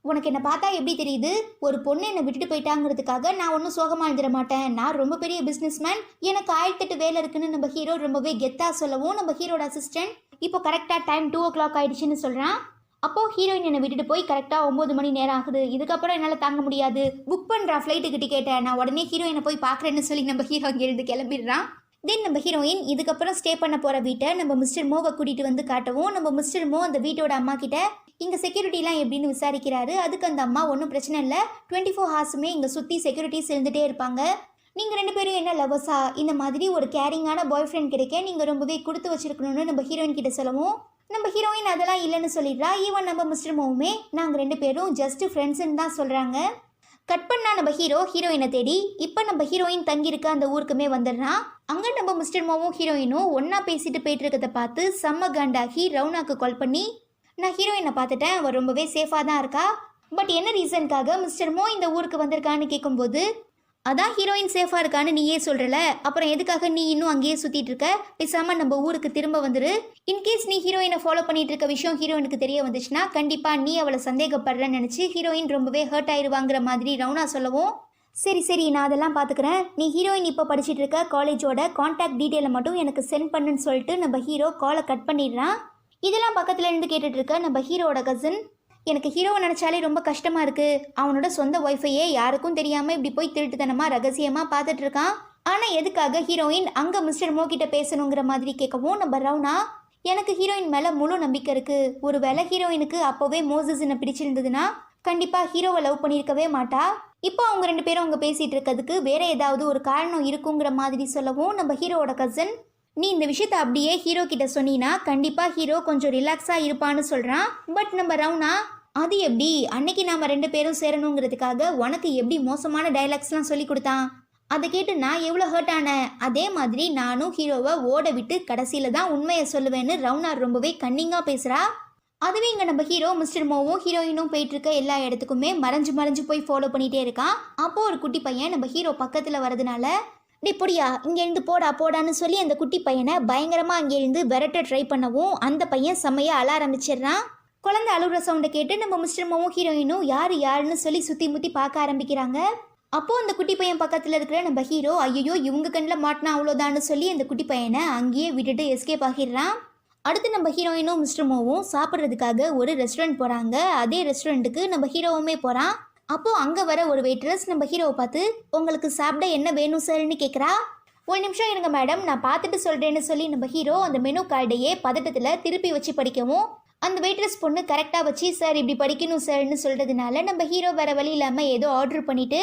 உனக்கு என்னை பார்த்தா எப்படி தெரியுது, ஒரு பொண்ணு என்னை விட்டுட்டு போயிட்டாங்கிறதுக்காக நான் ஒன்றும் சோகமாக எழுதிட மாட்டேன், நான் ரொம்ப பெரிய பிஸ்னஸ்மேன், எனக்கு 1008 வேலை இருக்குன்னு நம்ம ஹீரோ ரொம்பவே கெத்தாக சொல்லவும் நம்ம ஹீரோட அசிஸ்டன்ட் இப்போ கரெக்டாக டைம் 2 o'clock ஆயிடுச்சுன்னு சொல்கிறான். அப்போது ஹீரோயின் என்னை விட்டுட்டு போய் கரெக்டாக 9 மணி நேரம் ஆகுது, இதுக்கப்புறம் என்னால் தாங்க முடியாது, புக் பண்ணுறா ஃப்ளைட்டுக்கு டிக்கெட்டை, நான் உடனே ஹீரோயினை போய் பார்க்குறேன்னு சொல்லி நம்ம ஹீரோ அங்கே எழுந்து கிளம்பிடுறான். தென் நம்ம ஹீரோயின் இதுக்கப்புறம் ஸ்டே பண்ண போகிற வீட்டை நம்ம மிஸ்டர் மோவை கூட்டிகிட்டு வந்து காட்டவும், நம்ம மிஸ்டர் மோ அந்த வீட்டோட அம்மா கிட்ட இங்கே செக்யூரிட்டிலாம் எப்படின்னு விசாரிக்கிறாரு. அதுக்கு அந்த அம்மா ஒன்றும் பிரச்சனை இல்லை, 24 ஹார்ஸுமே இங்கே சுற்றி செக்யூரிட்டிஸ் இருந்துகிட்டே இருப்பாங்க, நீங்கள் 2 பேரும் என்ன லவ்வர்ஸா, இந்த மாதிரி ஒரு கேரிங்கான பாய் ஃப்ரெண்ட் கிடைக்க நீங்கள் ரொம்பவே கொடுத்து வச்சிருக்கணும்னு நம்ம ஹீரோயின் கிட்ட சொல்லவும், நம்ம ஹீரோயின் அதெல்லாம் இல்லைன்னு சொல்லிடுறா. ஈவன் நம்ம மிஸ்டர் மோவுமே நாங்கள் 2 பேரும் ஜஸ்ட் ஃப்ரெண்ட்ஸுன்னு தான் சொல்கிறாங்க. கட் பண்ணா நம்ம ஹீரோயினை தேடி இப்போ நம்ம ஹீரோயின் தங்கியிருக்க அந்த ஊருக்குமே வந்துடுறான். அங்கே நம்ம மிஸ்டர் மோவும் ஹீரோயினும் ஒன்றா பேசிட்டு போயிட்டு இருக்கிறத பார்த்து செம்ம காண்டாகி ரவுனாக்கு கால் பண்ணி, நான் ஹீரோயினை பார்த்துட்டேன், அவள் ரொம்பவே சேஃபாக தான் இருக்கா, பட் என்ன ரீசனுக்காக மிஸ்டர் மோ இந்த ஊருக்கு வந்திருக்கான்னு கேட்கும்போது, அதான் ஹீரோயின் சேஃபாக இருக்கான்னு நீயே சொல்கிறல, அப்புறம் எதுக்காக நீ இன்னும் அங்கேயே சுற்றிட்டு இருக்க, பேசாமல் நம்ம ஊருக்கு திரும்ப வந்துரு, இன்கேஸ் நீ ஹீரோயினை ஃபாலோ பண்ணிட்டு இருக்க விஷயம் ஹீரோயினுக்கு தெரிய வந்துச்சுன்னா கண்டிப்பாக நீ அவளை சந்தேகப்படுறன்னு நினச்சி ஹீரோயின் ரொம்பவே ஹர்ட் ஆயிடுவாங்கிற மாதிரி ரவுனா சொல்லவும், சரி நான் அதெல்லாம் பார்த்துக்கிறேன், நீ ஹீரோயின் இப்போ படிச்சுட்டு இருக்க காலேஜோட கான்டாக்ட் டீட்டெயிலை மட்டும் எனக்கு சென்ட் பண்ணுன்னு சொல்லிட்டு நம்ம ஹீரோ காலை கட் பண்ணிடுறான். இதெல்லாம் பக்கத்தில் இருந்து கேட்டுட்டு இருக்க நம்ம ஹீரோட கசின், எனக்கு ஹீரோவை நினச்சாலே ரொம்ப கஷ்டமாக இருக்குது, அவனோட சொந்த ஒய்ஃபையே யாருக்கும் தெரியாமல் இப்படி போய் திருட்டுத்தனமாக ரகசியமாக பார்த்துட்டு இருக்கான், ஆனால் எதுக்காக ஹீரோயின் அங்கே மிஸ்டர் மோ கிட்ட பேசணுங்கிற மாதிரி கேட்கவும், நம்ம ரவுனா எனக்கு ஹீரோயின் மேலே முழு நம்பிக்கை இருக்குது, ஒரு வேளை ஹீரோயினுக்கு அப்போவே மோசஸனை பிடிச்சிருந்ததுன்னா கண்டிப்பாக ஹீரோவை லவ் பண்ணியிருக்கவே மாட்டா, இப்போ அவங்க 2 பேரும் அங்கே பேசிகிட்டு இருக்கிறதுக்கு வேற ஏதாவது ஒரு காரணம் இருக்குங்கிற மாதிரி சொல்லவும், நம்ம ஹீரோவோட கசின், நீ இந்த விஷயத்தை அப்படியே ஹீரோ கிட்ட சொன்னீன்னா கண்டிப்பாக ஹீரோ கொஞ்சம் ரிலாக்ஸாக இருப்பான்னு சொல்கிறான். பட் நம்ம ரவுனா, அது எப்படி, அன்னைக்கு நாம் 2 பேரும் சேரணுங்கிறதுக்காக உனக்கு எப்படி மோசமான டைலாக்ஸ்லாம் சொல்லி கொடுத்தான், அதை கேட்டு நான் எவ்வளோ ஹர்ட் ஆனேன், அதே மாதிரி நானும் ஹீரோவை ஓட விட்டு கடைசியில் தான் உண்மையை சொல்லுவேன்னு ரவுனா ரொம்பவே கன்னிங்காக பேசுகிறா. அதுவே இங்கே நம்ம ஹீரோ மிஸ்டர் மோவும் ஹீரோயினும் போயிட்டு இருக்க எல்லா இடத்துக்குமே மறைஞ்சு போய் ஃபாலோ பண்ணிகிட்டே இருக்கான். அப்போது ஒரு குட்டி பையன் நம்ம ஹீரோ பக்கத்தில் வரதுனால, டே பொடியா இங்கேருந்து போடான்னு சொல்லி அந்த குட்டி பையனை பயங்கரமாக அங்கேருந்து விரட்ட ட்ரை பண்ணவும் அந்த பையன் செம்மையாக அழ ஆரம்பிச்சிடுறான். குழந்தை அழுகிற சவுண்டை கேட்டு நம்ம மிஸ்டர் மோவும் ஹீரோயினும் யாருன்னு சொல்லி சுற்றி முற்றி பார்க்க ஆரம்பிக்கிறாங்க. அப்போது அந்த குட்டி பையன் பக்கத்தில் இருக்கிற நம்ம ஹீரோ, ஐயோ இவங்க கண்ணில் மாட்டினா அவ்வளோதான்னு சொல்லி அந்த குட்டி பையனை அங்கேயே விட்டுட்டு எஸ்கேப் ஆகிடுறான். அடுத்து நம்ம ஹீரோயினும் மிஸ்டர் மோவும் சாப்பிட்றதுக்காக ஒரு ரெஸ்டாரண்ட் போகிறாங்க. அதே ரெஸ்டாரண்ட்டுக்கு நம்ம ஹீரோவுமே போகிறான். அப்போது அங்கே வர ஒரு வெயிட்ரஸ் நம்ம ஹீரோவை பார்த்து, உங்களுக்கு சாப்பிட என்ன வேணும் சார்னு கேட்குறா. ஒரு நிமிஷம் இருங்க மேடம், நான் பார்த்துட்டு சொல்கிறேன்னு சொல்லி நம்ம ஹீரோ அந்த மெனு கார்டையே பதட்டத்தில் திருப்பி வச்சு படிக்கவும், அந்த வெயிட்ரஸ் பொண்ணு கரெக்டாக வச்சு சார் இப்படி படிக்கணும் சார்னு சொல்கிறதுனால நம்ம ஹீரோ வேறு வழி இல்லாமல் ஏதோ ஆர்டர் பண்ணிவிட்டு,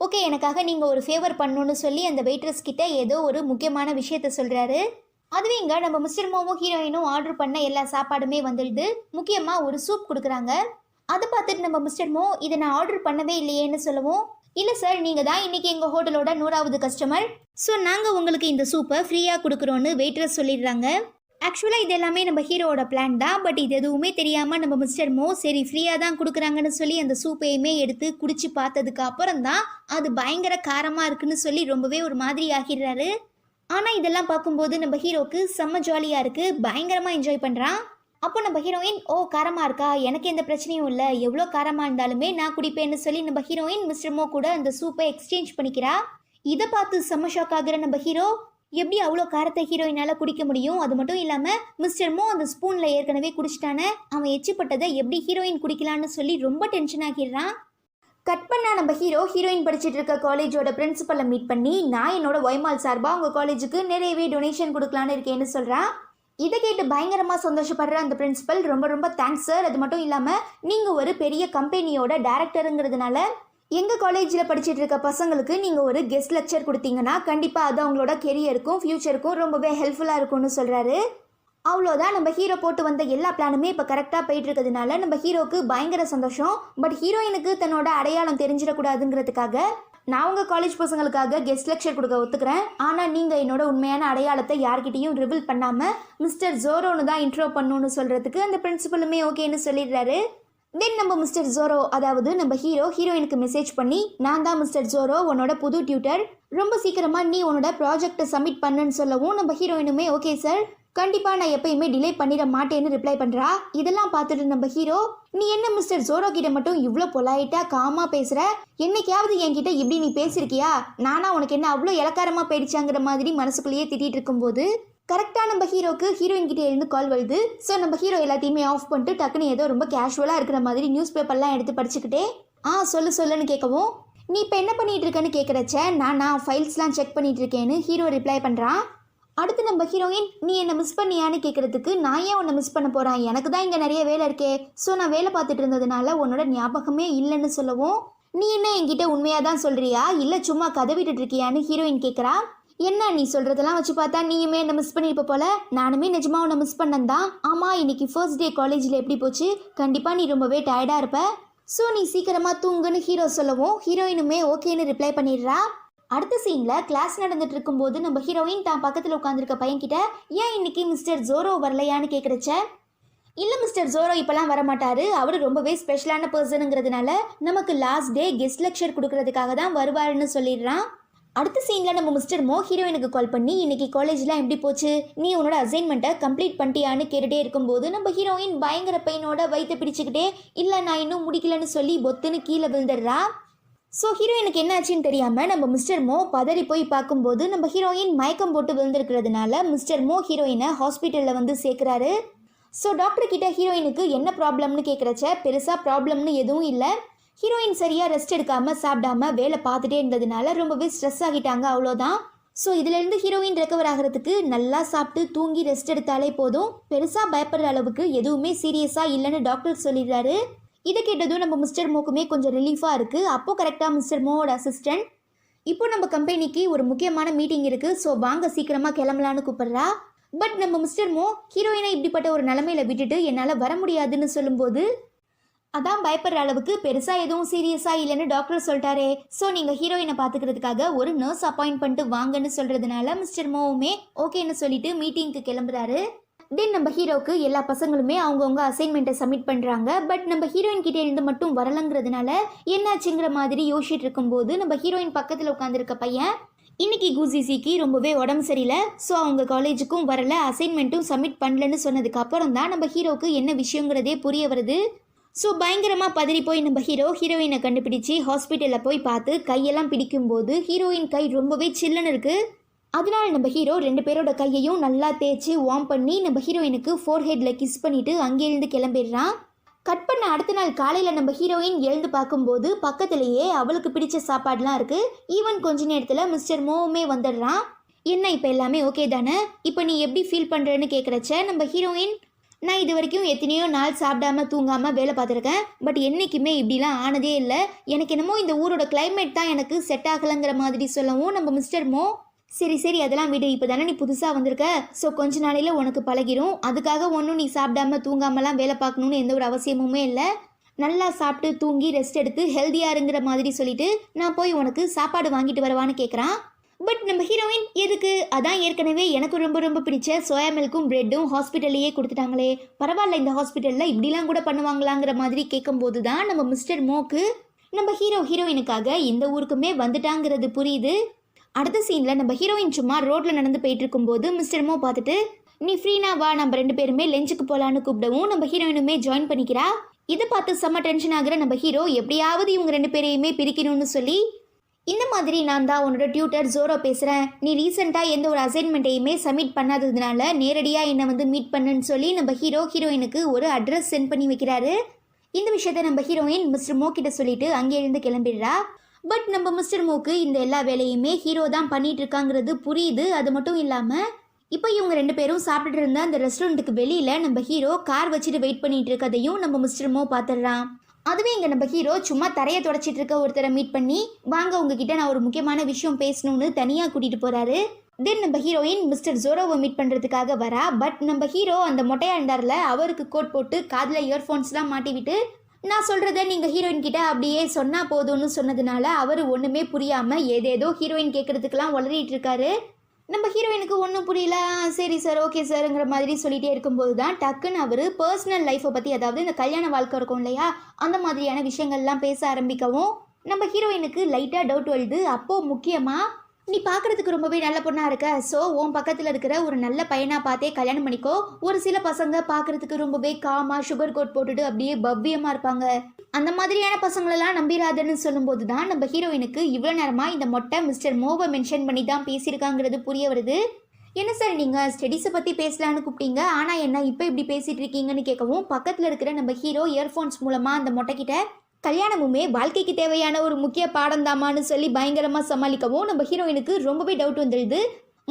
ஓகே எனக்காக நீங்கள் ஒரு ஃபேவர் பண்ணணுன்னு சொல்லி அந்த வெயிட்ரஸ் கிட்ட ஏதோ ஒரு முக்கியமான விஷயத்த சொல்கிறாரு. அதுவே இங்கே நம்ம மிஸ்டர் மோவும் ஹீரோயினும் ஆர்டர் பண்ண எல்லா சாப்பாடுமே வந்துடுது. முக்கியமாக ஒரு சூப் கொடுக்குறாங்க. அதை பார்த்துட்டு நம்ம மிஸ்டர் மோ, இதை நான் ஆர்டர் பண்ணவே இல்லையேன்னு சொல்லவும், இல்லை சார் நீங்கள் தான் இன்றைக்கி எங்கள் ஹோட்டலோட 100வது கஸ்டமர், ஸோ நாங்கள் உங்களுக்கு இந்த சூப்பை ஃப்ரீயாக கொடுக்குறோன்னு வெயிட்ரஸ் சொல்லிடுறாங்க. ஆக்சுவலாக இது எல்லாமே நம்ம ஹீரோவோட பிளான் தான். பட் இது எதுவுமே தெரியாமல் நம்ம மிஸ்டர் மோ சரி ஃப்ரீயாக தான் கொடுக்குறாங்கன்னு சொல்லி அந்த சூப்பையுமே எடுத்து குடிச்சு பார்த்ததுக்கு அப்புறம் தான் அது பயங்கர காரமாக இருக்குன்னு சொல்லி ரொம்பவே ஒரு மாதிரி ஆகிடுறாரு. ஆனால் இதெல்லாம் பார்க்கும்போது நம்ம ஹீரோக்கு செம்ம ஜாலியாக இருக்குது, பயங்கரமாக என்ஜாய் பண்ணுறான். அப்போ நம்ம ஹீரோயின், ஓ காரமாக இருக்கா, எனக்கு எந்த பிரச்சனையும் இல்லை, எவ்வளோ காரமாக இருந்தாலுமே நான் குடிப்பேன்னு சொல்லி நம்ம ஹீரோயின் மிஸ்டர் மோ கூட அந்த சூப்பை எக்ஸ்சேஞ்ச் பண்ணிக்கிறா. இதை பார்த்து செம்ம ஷாக் ஆகுற நம்ம ஹீரோ, எப்படி அவ்வளோ காரத்தை ஹீரோயினால் குடிக்க முடியும், அது மட்டும் இல்லாமல் மிஸ்டர் மோ அந்த ஸ்பூனில் ஏற்கனவே குடிச்சிட்டானே, அவன் எச்சிப்பட்டதை எப்படி ஹீரோயின் குடிக்கலான்னு சொல்லி ரொம்ப டென்ஷன் ஆகிடுறான். கட் பண்ணால் நம்ம ஹீரோயின் படிச்சுட்டு இருக்க காலேஜோட பிரின்சிபலை மீட் பண்ணி, நான் என்னோட ஒய்மால் சார்பாக உங்கள் காலேஜுக்கு நிறையவே டொனேஷன் கொடுக்கலான்னு இருக்கேன்னு சொல்கிறான். இதை கேட்டு பயங்கரமாக சந்தோஷப்படுற அந்த பிரின்சிபல், ரொம்ப தேங்க்ஸ் சார், அது மட்டும் இல்லாமல் நீங்கள் ஒரு பெரிய கம்பெனியோட டைரக்டருங்கிறதுனால எங்கள் காலேஜில் படிச்சுட்டு இருக்க பசங்களுக்கு நீங்கள் ஒரு கெஸ்ட் லெக்சர் கொடுத்தீங்கன்னா கண்டிப்பாக அது அவங்களோட கெரியருக்கும் ஃப்யூச்சருக்கும் ரொம்பவே ஹெல்ப்ஃபுல்லாக இருக்கும்னு சொல்கிறாரு. அவ்வளோதான், நம்ம ஹீரோ போட்டு வந்த எல்லா பிளானுமே இப்போ கரெக்டாக போயிட்டு இருக்கிறதுனால நம்ம ஹீரோக்கு பயங்கர சந்தோஷம். பட் ஹீரோயினுக்கு தன்னோட அடையாளம் தெரிஞ்சிடக்கூடாதுங்கிறதுக்காக, நான் உங்கள் காலேஜ் பசங்களுக்காக கெஸ்ட் லெக்சர் கொடுக்க ஒத்துக்கிறேன், ஆனால் நீங்கள் என்னோட உண்மையான அடையாளத்தை யார்கிட்டையும் ரிவீல் பண்ணாமல் மிஸ்டர் ஜோரோன்னு தான் இன்ட்ரோ பண்ணணும்னு சொல்கிறதுக்கு அந்த பிரின்சிபலுமே ஓகேன்னு சொல்லிடுறாரு. தென் நம்ம மிஸ்டர் ஜோரோ, அதாவது நம்ம ஹீரோயினுக்கு மெசேஜ் பண்ணி, நான் தான் மிஸ்டர் ஜோரோ, உன்னோட புது டியூட்டர், ரொம்ப சீக்கிரமாக நீ உன்னோட ப்ராஜெக்டை சப்மிட் பண்ணுன்னு சொல்லவும் நம்ம ஹீரோயினுமே ஓகே சார், கண்டிப்பாக நான் எப்பயுமே டிலே பண்ணிட மாட்டேன்னு ரிப்ளை பண்ணுறா. இதெல்லாம் பார்த்துட்டு நம்ம ஹீரோ, நீ என்ன மிஸ்டர் ஜோரோ கிட்ட மட்டும் இவ்வளோ பொலைட்டாக காமாக பேசுகிற, என்னைக்காவது என்கிட்ட இப்படி நீ பேசியிருக்கியா, நானா உனக்கு என்ன அவ்வளோ இலக்காரமாக போயிடுச்சாங்கிற மாதிரி மனசுக்குள்ளேயே திட்டிகிட்டு இருக்கும்போது கரெக்டாக நம்ம ஹீரோக்கு ஹீரோயின் கிட்டே இருந்து கால் வருது. ஸோ நம்ம ஹீரோ எல்லாத்தையுமே ஆஃப் பண்ணிட்டு டக்குன்னு ஏதோ ரொம்ப கேஷுவலாக இருக்கிற மாதிரி நியூஸ் பேப்பர்லாம் எடுத்து படிச்சுக்கிட்டே சொல்லுன்னு கேட்கவும், நீ இப்போ என்ன பண்ணிகிட்டு இருக்கேன்னு கேட்குறச்ச நான் ஃபைல்ஸ்லாம் செக் பண்ணிகிட்டு இருக்கேன்னு ஹீரோ ரிப்ளை பண்ணுறான். அடுத்து நம்ம ஹீரோயின், நீ என்னை மிஸ் பண்ணியான்னு கேட்குறதுக்கு, நான் ஏன் உன்னை மிஸ் பண்ண போகிறேன், எனக்கு தான் இங்கே நிறைய வேலை இருக்கே, ஸோ நான் வேலை பார்த்துட்டு இருந்ததுனால உன்னோட ஞாபகமே இல்லைன்னு சொல்லவும், நீ என்ன என்கிட்ட உண்மையாக தான் சொல்கிறியா இல்லை சும்மா கதை விட்டுட்டு இருக்கியான்னு ஹீரோயின் கேட்குறா. என்ன நீ சொல்கிறதெல்லாம் வச்சு பார்த்தா நீயுமே என்னை மிஸ் பண்ணியிருப்ப போல, நானுமே நிஜமாக உன்னை மிஸ் பண்ணேன் தான். ஆமாம், இன்னைக்கு ஃபர்ஸ்ட் டே காலேஜில் எப்படி போச்சு, கண்டிப்பாக நீ ரொம்பவே டயர்டாக இருப்ப, ஸோ நீ சீக்கிரமாக தூங்குன்னு ஹீரோ சொல்லவும் ஹீரோயினுமே ஓகேன்னு ரிப்ளை பண்ணிடுறா. அடுத்த சீனில் கிளாஸ் நடந்துட்டு இருக்கும்போது நம்ம ஹீரோயின் தான் பக்கத்தில் உட்காந்துருக்க பையன்கிட்ட, ஏன் இன்னைக்கு மிஸ்டர் ஜோரோ வரலையான்னு கேட்குறச்ச, இல்லை மிஸ்டர் ஜோரோ இப்போலாம் வரமாட்டார், அவர் ரொம்பவே ஸ்பெஷலான பர்சனுங்கிறதுனால நமக்கு லாஸ்ட் டே கெஸ்ட் லெக்சர் கொடுக்கறதுக்காக தான் வருவாருன்னு சொல்லிடுறான். அடுத்த சீனில் நம்ம மிஸ்டர் மோ ஹீரோயினுக்கு கால் பண்ணி, இன்னைக்கு காலேஜ்லாம் எப்படி போச்சு, நீ உன்னோட அசைன்மெண்ட்டை கம்ப்ளீட் பண்ணிட்டியான்னு கேட்டுகிட்டே இருக்கும்போது நம்ம ஹீரோயின் பயங்கர பெயினோட வயிற்ற பிடிச்சிக்கிட்டே, இல்லை நான் இன்னும் முடிக்கலன்னு சொல்லி பொத்துன்னு கீழே விழுந்துடுறா. ஸோ ஹீரோயினுக்கு என்ன ஆச்சுன்னு தெரியாமல் நம்ம மிஸ்டர் மோ பதறி போய் பார்க்கும்போது நம்ம ஹீரோயின் மயக்கம் போட்டு விழுந்திருக்கிறதுனால மிஸ்டர் மோ ஹீரோயினை ஹாஸ்பிட்டலில் வந்து சேர்க்குறாரு. ஸோ டாக்டர் கிட்ட ஹீரோயினுக்கு என்ன ப்ராப்ளம்னு கேட்குறச்ச, பெருசாக ப்ராப்ளம்னு எதுவும் இல்லை, ஹீரோயின் சரியாக ரெஸ்ட் எடுக்காமல் சாப்பிடாம வேலை பார்த்துட்டே இருந்ததுனால ரொம்பவே ஸ்ட்ரெஸ் ஆகிட்டாங்க, அவ்வளோதான். ஸோ இதிலேருந்து ஹீரோயின் ரெக்கவர் ஆகிறதுக்கு நல்லா சாப்பிட்டு தூங்கி ரெஸ்ட் எடுத்தாலே போதும், பெருசாக பயப்படுற அளவுக்கு எதுவுமே சீரியஸாக இல்லைன்னு டாக்டர் சொல்லிடுறாரு. இதை கேட்டதும் நம்ம மிஸ்டர் மோக்குமே கொஞ்சம் ரிலீஃபாக இருக்குது. அப்போது கரெக்டாக மிஸ்டர் மோவோட அசிஸ்டன்ட், இப்போ நம்ம கம்பெனிக்கு ஒரு முக்கியமான மீட்டிங் இருக்குது, ஸோ வாங்க சீக்கிரமாக கிளம்பலான்னு கூப்பிட்றா. பட் நம்ம மிஸ்டர் மோ ஹீரோயினை இப்படிப்பட்ட ஒரு நிலமையில விட்டுட்டு என்னால் வர முடியாதுன்னு சொல்லும்போது, அதான் பயப்படுற அளவுக்கு பெருசாக எதுவும் சீரியஸாக இல்லைன்னு டாக்டர் சொல்லிட்டாரே, ஸோ நீங்கள் ஹீரோயினை பார்த்துக்கிறதுக்காக ஒரு நர்ஸ் அப்பாயிண்ட் பண்ணிட்டு வாங்கன்னு சொல்கிறதுனால மிஸ்டர் மோவுமே ஓகேன்னு சொல்லிட்டு மீட்டிங்க்கு கிளம்புறாரு. தென் நம்ம ஹீரோவுக்கு எல்லா பசங்களுமே அவங்கவுங்க அசைன்மெண்ட்டை சப்மிட் பண்ணுறாங்க. பட் நம்ம ஹீரோயின் கிட்டே இருந்து மட்டும் வரலங்கிறதுனால என்னாச்சுங்கிற மாதிரி யோசிச்சுட்டு இருக்கும்போது நம்ம ஹீரோயின் பக்கத்தில் உட்காந்துருக்க பையன், இன்னைக்கு குசிசிக்கு ரொம்பவே உடம்பு சரியில்லை, ஸோ அவங்க காலேஜுக்கும் வரல, அசைன்மெண்ட்டும் சப்மிட் பண்ணலன்னு சொன்னதுக்கு அப்புறம் தான் நம்ம ஹீரோவுக்கு என்ன விஷயங்கிறதே புரிய வருது. ஸோ பயங்கரமாக பதறி போய் நம்ம ஹீரோயினை கண்டுபிடிச்சி ஹாஸ்பிட்டலில் போய் பார்த்து கையெல்லாம் பிடிக்கும்போது ஹீரோயின் கை ரொம்பவே சில்லுன்னு இருக்குது. அதனால நம்ம ஹீரோ 2 பேரோட கையையும் நல்லா தேய்ச்சி வார்ம் பண்ணி நம்ம ஹீரோயினுக்கு ஃபோர்ஹெட்டில் கிஸ் பண்ணிவிட்டு அங்கேருந்து கிளம்பிடுறான். கட் பண்ண அடுத்த நாள் காலையில் நம்ம ஹீரோயின் எழுந்து பார்க்கும்போது பக்கத்துலேயே அவளுக்கு பிடிச்ச சாப்பாடுலாம் இருக்குது. ஈவன் கொஞ்ச நேரத்தில் மிஸ்டர் மோவுமே வந்துடுறான். என்ன இப்போ எல்லாமே ஓகே தானே, இப்போ நீ எப்படி ஃபீல் பண்ணுறேன்னு கேட்குறச்ச நம்ம ஹீரோயின், நான் இது வரைக்கும் எத்தனையோ நாள் சாப்பிடாம தூங்காமல் வேலை பார்த்துருக்கேன், பட் என்றைக்குமே இப்படிலாம் ஆனதே இல்லை, எனக்கு என்னமோ இந்த ஊரோட கிளைமேட் தான் எனக்கு செட் ஆகலைங்கிற மாதிரி சொல்லவும் நம்ம மிஸ்டர் மோ, சரி அதெல்லாம் விடு, இப்போ தானே நீ புதுசாக வந்திருக்க, ஸோ கொஞ்ச நாளையில் உனக்கு பழகிரும், அதுக்காக ஒன்றும் நீ சாப்பிடாம தூங்காமலாம் வேலை பார்க்கணுன்னு எந்த ஒரு அவசியமுமே இல்லை, நல்லா சாப்பிட்டு தூங்கி ரெஸ்ட் எடுத்து ஹெல்த்தியாக இருங்கிற மாதிரி சொல்லிட்டு நான் போய் உனக்கு சாப்பாடு வாங்கிட்டு வரவான்னு கேட்குறான். பட் நம்ம ஹீரோயின் எதுக்கு, அதான் ஏற்கனவே எனக்கு ரொம்ப ரொம்ப பிடிச்ச சோயா மில்க்கும் பிரெட்டும் ஹாஸ்பிட்டல்லையே கொடுத்துட்டாங்களே, பரவாயில்ல இந்த ஹாஸ்பிட்டலில் இப்படிலாம் கூட பண்ணுவாங்களாங்கிற மாதிரி கேட்கும்போது தான் நம்ம மிஸ்டர் மோக்கு நம்ம ஹீரோயினுக்காக இந்த ஊருக்குமே வந்துட்டாங்கிறது புரியுது. அடுத்த சீனில் நம்ம ஹீரோயின் சும்மா ரோட்டில் நடந்து போயிட்டு இருக்கும்போது மிஸ்டர் மோ பார்த்துட்டு, நீ ஃப்ரீனா வா, நம்ம 2 பேருமே லஞ்சுக்கு போகலான்னு கூப்பிடவும் நம்ம ஹீரோயினுமே ஜாயின் பண்ணிக்கிறா. இதை பார்த்து செம்ம டென்ஷன் ஆகிற நம்ம ஹீரோ எப்படியாவது இவங்க 2 பேரையுமே பிரிக்கணும்னு சொல்லி, இந்த மாதிரி நான் தான் உன்னோட டியூட்டர் ஜோரோ பேசுகிறேன், நீ ரீசெண்டாக எந்த ஒரு அசைன்மெண்ட்டையுமே சப்மிட் பண்ணாததுனால நேரடியாக என்னை வந்து மீட் பண்ணுன்னு சொல்லி நம்ம ஹீரோயினுக்கு ஒரு அட்ரஸ் சென்ட் பண்ணி வைக்கிறாரு. இந்த விஷயத்த நம்ம ஹீரோயின் மிஸ்டர் மோ கிட்ட சொல்லிட்டு அங்கே இருந்து கிளம்பிடுறா. பட் நம்ம மிஸ்டர் மோக்கு இந்த எல்லா வேலையுமே ஹீரோ தான் பண்ணிட்டு இருக்காங்கிறது புரியுது. அது மட்டும் இல்லாமல் இப்போ இவங்க 2 பேரும் சாப்பிட்டுட்டு இருந்த அந்த ரெஸ்டாரண்ட்டுக்கு வெளியில் நம்ம ஹீரோ கார் வச்சுட்டு வெயிட் பண்ணிட்டு இருக்கதையும் நம்ம மிஸ்டர் மோ பார்த்துடுறான். அதுவே இங்கே நம்ம ஹீரோ சும்மா தரையை தொடச்சிட்டு இருக்க ஒருத்தரை மீட் பண்ணி, வாங்க உங்ககிட்ட நான் ஒரு முக்கியமான விஷயம் பேசணும்னு தனியாக கூட்டிகிட்டு போகிறாரு. தென் நம்ம ஹீரோயின் மிஸ்டர் ஜோரோவை மீட் பண்ணுறதுக்காக வரா. பட் நம்ம ஹீரோ அந்த மொட்டையா இருந்தார்ல, அவருக்கு கோட் போட்டு காதில் இயர்ஃபோன்ஸ்லாம் மாட்டிவிட்டு, நான் சொல்கிறத நீங்கள் ஹீரோயின் கிட்ட அப்படியே சொன்னால் போதும்னு சொன்னதுனால அவர் ஒன்றுமே புரியாமல் ஏதேதோ ஹீரோயின் கேட்குறதுக்கெல்லாம் உளறிட்டு இருக்காரு. நம்ம ஹீரோயினுக்கு ஒன்றும் புரியல, சரி சார் ஓகே சார்ங்கிற மாதிரி சொல்லிகிட்டே இருக்கும்போது தான் டக்குன்னு அவர் பர்சனல் லைஃப்பை பற்றி, அதாவது இந்த கல்யாண வாழ்க்கை இருக்கும் இல்லையா, அந்த மாதிரியான விஷயங்கள்லாம் பேச ஆரம்பிக்கவும் நம்ம ஹீரோயினுக்கு லைட்டாக டவுட் வருது. அப்போது முக்கியமாக, நீ பார்க்குறதுக்கு ரொம்பவே நல்ல பொண்ணாக இருக்க, ஸோ உன் பக்கத்தில் இருக்கிற ஒரு நல்ல பையனாக பார்த்தே கல்யாணம் பண்ணிக்கோ. ஒரு சில பசங்க பார்க்குறதுக்கு ரொம்பவே காமாக சுகர் கோட் போட்டுட்டு அப்படியே பவ்யமாக இருப்பாங்க, அந்த மாதிரியான பசங்களெல்லாம் நம்பிராதுன்னு சொல்லும்போது தான் நம்ம ஹீரோயினுக்கு இவ்வளோ நேரமாக இந்த மொட்டை மிஸ்டர் மோவை மென்ஷன் பண்ணி தான் பேசியிருக்காங்கிறது புரிய வருது. என்ன சார் நீங்கள் ஸ்டடீஸை பற்றி பேசலான்னு கூப்பிட்டீங்க, ஆனால் என்ன இப்போ இப்படி பேசிகிட்டு இருக்கீங்கன்னு கேட்கவும் பக்கத்தில் இருக்கிற நம்ம ஹீரோ இயர்ஃபோன்ஸ் மூலமாக அந்த மொட்டைக்கிட்ட கல்யாணமுமே வாழ்க்கைக்கு தேவையான ஒரு முக்கிய பாடம் தாமான்னு சொல்லி பயங்கரமாக சமாளிக்கவும் நம்ம ஹீரோயினுக்கு ரொம்பவே டவுட் வந்துடுது.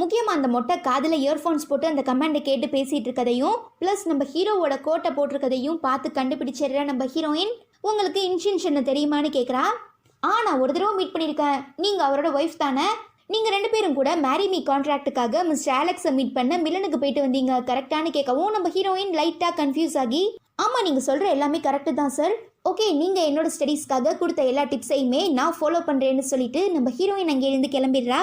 முக்கியமாக அந்த மொட்டை காதில் இயர்ஃபோன்ஸ் போட்டு அந்த கமெண்டை கேட்டு பேசிகிட்டு இருக்கதையும் ப்ளஸ் நம்ம ஹீரோவோட கோட்டை போட்டிருக்கதையும் பார்த்து கண்டுபிடிச்சிடுற நம்ம ஹீரோயின், உங்களுக்கு இன்ஷின்ஷன் தெரியுமான்னு கேட்குறா. நான் ஒரு தடவை மீட் பண்ணியிருக்கேன், நீங்கள் அவரோட ஒய்ஃப் தானே? நீங்கள் 2 பேரும் கூட மேரி மீ கான்ட்ராக்டுக்காக மிஸ்டர் அலெக்ஸை மீட் பண்ண மில்லனுக்கு போயிட்டு வந்தீங்க கரெக்டானு கேட்கவும் நம்ம ஹீரோயின் லைட்டாக கன்ஃபியூஸ் ஆகி, ஆமாம் நீங்கள் சொல்கிற எல்லாமே கரெக்டு தான் சார், ஓகே நீங்கள் என்னோட ஸ்டடீஸ்க்காக கொடுத்த எல்லா டிப்ஸையுமே நான் ஃபாலோ பண்ணுறேன்னு சொல்லிட்டு நம்ம ஹீரோயின் அங்கேருந்து கிளம்பிடுறா.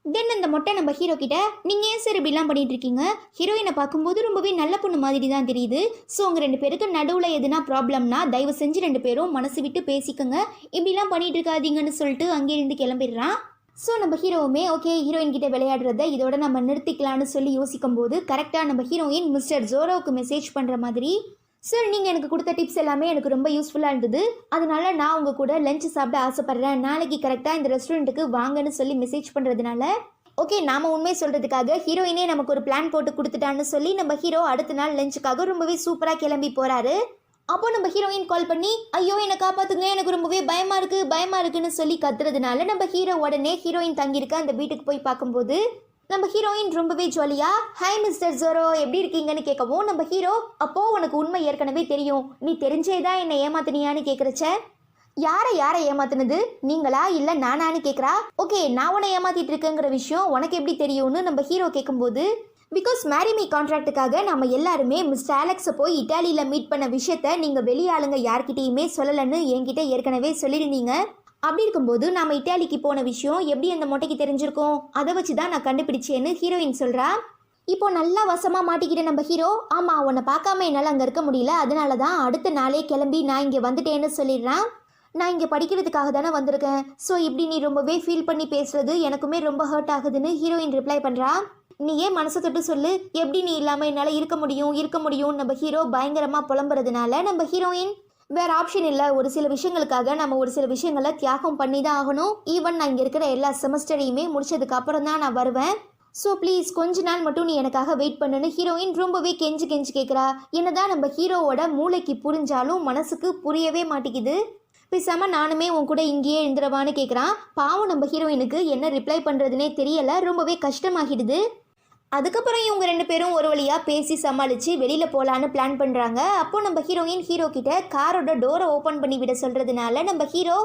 தென் அந்த மொட்டை நம்ம ஹீரோ கிட்ட, நீங்கள் ஏன் சார் இப்படிலாம் பண்ணிட்டு இருக்கீங்க? ஹீரோயினை பார்க்கும்போது ரொம்பவே நல்ல பொண்ணு மாதிரி தான் தெரியுது. ஸோ உங்கள் 2 பேருக்கு நடுவில் எதுனா ப்ராப்ளம்னா தயவு செஞ்சு 2 பேரும் மனசு விட்டு பேசிக்கோங்க, இப்படிலாம் பண்ணிட்டு இருக்காதீங்கன்னு சொல்லிட்டு அங்கேருந்து கிளம்பிடுறான். ஸோ நம்ம ஹீரோவுமே ஓகே ஹீரோயின் கிட்ட விளையாடுறத இதோட நம்ம நிறுத்திக்கலான்னு சொல்லி யோசிக்கும் போது கரெக்டாக நம்ம ஹீரோயின் மிஸ்டர் ஜோரோவுக்கு மெசேஜ் பண்ணுற மாதிரி, சார் நீங்கள் எனக்கு கொடுத்த டிப்ஸ் எல்லாமே எனக்கு ரொம்ப யூஸ்ஃபுல்லாக இருந்தது, அதனால நான் உங்கள் கூட லஞ்ச் சாப்பிட ஆசைப்பட்றேன், நாளைக்கு கரெக்டாக இந்த ரெஸ்டாரண்ட்டுக்கு வாங்கன்னு சொல்லி மெசேஜ் பண்ணுறதுனால ஓகே நாம் உண்மை சொல்கிறதுக்காக ஹீரோயினே நமக்கு ஒரு பிளான் போட்டு கொடுத்துட்டான்னு சொல்லி நம்ம ஹீரோ அடுத்த நாள் லஞ்சுக்காக ரொம்பவே சூப்பராக கிளம்பி போகிறாரு. அப்போ நம்ம ஹீரோயின் கால் பண்ணி, ஐயோ என்னை காப்பாற்றுங்க, எனக்கு ரொம்பவே பயமாக இருக்குன்னு சொல்லி கத்துறதுனால நம்ம ஹீரோ உடனே ஹீரோயின் தங்கியிருக்க அந்த வீட்டுக்கு போய் பார்க்கும்போது நம்ம ஹீரோயின் ரொம்பவே ஜாலியா, ஹாய் மிஸ்டர் ஜோரோ எப்படி இருக்கீங்கன்னு கேட்கவும் நம்ம ஹீரோ, அப்போது உனக்கு உண்மை ஏற்கனவே தெரியும், நீ தெரிஞ்சே தான் என்னை ஏமாத்தினியான்னு கேட்குறச்ச, யாரை ஏமாத்துனது நீங்களா இல்லை நானான்னு கேட்குறா. ஓகே நான் உன்னை ஏமாத்திட்டு இருக்கேங்கிற விஷயம் உனக்கு எப்படி தெரியும்னு நம்ம ஹீரோ கேட்கும்போது, பிகாஸ் மேரி மீ கான்ட்ராக்டுக்காக நம்ம எல்லாருமே மிஸ்டர் அலெக்ஸை போய் இட்டாலியில் மீட் பண்ண விஷயத்த நீங்கள் வெளியாளுங்க யார்கிட்டையுமே சொல்லலைன்னு என்கிட்ட ஏற்கனவே சொல்லியிருந்தீங்க. அப்படி இருக்கும்போது நாம் இட்டாலிக்கு போன விஷயம் எப்படி அந்த மொட்டைக்கு தெரிஞ்சிருக்கோம், அதை வச்சு தான் நான் கண்டுபிடிச்சேன்னு ஹீரோயின் சொல்கிறா. இப்போ நல்லா வசமாக மாட்டிக்கிட்ட நம்ம ஹீரோ, ஆமாம் உன்னை பார்க்காம என்னால் அங்கே இருக்க முடியல, அதனால தான் அடுத்த நாளே கிளம்பி நான் இங்கே வந்துட்டேன்னு சொல்லிடுறான். நான் இங்கே படிக்கிறதுக்காக தானே வந்திருக்கேன், ஸோ இப்படி நீ ரொம்பவே ஃபீல் பண்ணி பேசுறது எனக்குமே ரொம்ப ஹர்ட் ஆகுதுன்னு ஹீரோயின் ரிப்ளை பண்ணுறா. நீ ஏன் மனசை தொட்டு சொல்லு, எப்படி நீ இல்லாமல் என்னால் இருக்க முடியும் நம்ம ஹீரோ பயங்கரமாக புலம்புறதுனால நம்ம ஹீரோயின், வேறு ஆப்ஷன் இல்லை, ஒரு சில விஷயங்களுக்காக நம்ம ஒரு சில விஷயங்களை தியாகம் பண்ணி தான் ஆகணும், ஈவன் நான் இங்கே இருக்கிற எல்லா செமஸ்டரையுமே முடிச்சதுக்கு அப்புறம் தான் நான் வருவேன், ஸோ ப்ளீஸ் கொஞ்ச நாள் மட்டும் நீ எனக்காக வெயிட் பண்ணுன்னு ஹீரோயின் ரொம்பவே கெஞ்சி கேட்குறா. என்னதான் நம்ம ஹீரோவோட மூளைக்கு புரிஞ்சாலும் மனசுக்கு புரியவே மாட்டேங்குது. பேசாமல் நானுமே உன் கூட இங்கேயே இருந்துடவான்னு கேட்குறான். பாவம் நம்ம ஹீரோயினுக்கு என்ன ரிப்ளை பண்ணுறதுனே தெரியலை, ரொம்பவே கஷ்டமாகிடுது. அதுக்கப்புறம் இவங்க 2 பேரும் ஒரு வழியாக பேசி சமாளித்து வெளியில் போகலான்னு பிளான் பண்ணுறாங்க. அப்போது நம்ம ஹீரோயின் ஹீரோ கிட்ட காரோட டோரை ஓப்பன் பண்ணி விட சொல்கிறதுனால நம்ம ஹீரோ,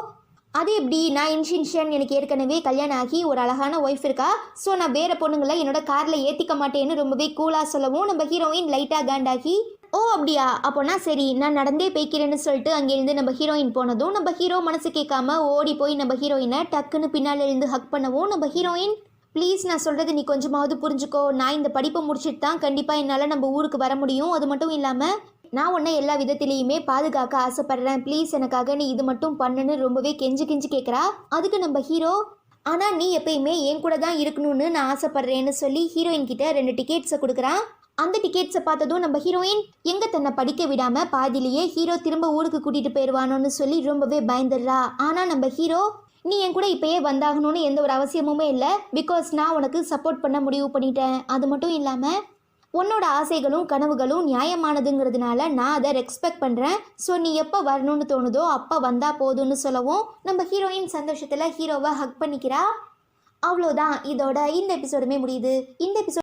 அது எப்படி, நான் இன்ஷின்ஷன் எனக்கு ஏற்கனவே கல்யாணம் ஆகி ஒரு அழகான ஒய்ஃப் இருக்கா, ஸோ நான் வேறு பொண்ணுங்களை என்னோட காரில் ஏற்றிக்க மாட்டேன்னு ரொம்பவே கூலாக சொல்லவும் நம்ம ஹீரோயின் லைட்டாக காண்டாகி, ஓ அப்படியா அப்போனா சரி நான் நடந்தே போய்க்கிறேன்னு சொல்லிட்டு அங்கேருந்து நம்ம ஹீரோயின் போனதும் நம்ம ஹீரோ மனசு கேட்காம ஓடி போய் நம்ம ஹீரோயினை டக்குன்னு பின்னால் இருந்து ஹக் பண்ணவும் நம்ம ஹீரோயின், ப்ளீஸ் நான் சொல்கிறது நீ கொஞ்சமாவது புரிஞ்சுக்கோ, நான் இந்த படிப்பை முடிச்சுட்டு தான் கண்டிப்பாக என்னால் நம்ம ஊருக்கு வர முடியும், அது மட்டும் இல்லாமல் நான் உன்னை எல்லா விதத்திலையுமே பாதுகாக்க ஆசைப்பட்றேன், ப்ளீஸ் எனக்காக நீ இது மட்டும் பண்ணுன்னு ரொம்பவே கெஞ்சி கேட்குறா. அதுக்கு நம்ம ஹீரோ, ஆனால் நீ எப்பயுமே என் கூட தான் இருக்கணும்னு நான் ஆசைப்பட்றேன்னு சொல்லி ஹீரோயின் கிட்ட 2 டிக்கெட்ஸை கொடுக்குறான். அந்த டிக்கெட்ஸை பார்த்ததும் நம்ம ஹீரோயின் எங்கே தன்னை படிக்க விடாமல் பாதிலேயே ஹீரோ திரும்ப ஊருக்கு கூட்டிகிட்டு போயிடுவானோன்னு சொல்லி ரொம்பவே பயந்துடுறா. ஆனால் நம்ம ஹீரோ, நீ என் கூட இப்போயே வந்தாகணும்னு எந்த ஒரு அவசியமுமே இல்லை, பிகாஸ் நான் உனக்கு சப்போர்ட் பண்ண முடிவு பண்ணிட்டேன், அது மட்டும் இல்லாமல் உன்னோட ஆசைகளும் கனவுகளும் நியாயமானதுங்கிறதுனால நான் அதை ரெஸ்பெக்ட் பண்ணுறேன், ஸோ நீ எப்போ வரணும்னு தோணுதோ அப்போ வந்தால் போதும்னு சொல்லவும் நம்ம ஹீரோயின் சந்தோஷத்தில் ஹீரோவை ஹக் பண்ணிக்கிறா. அவ்வளோதான், இதோட இந்த எபிசோடுமே முடியுது. இந்த எபிசோட்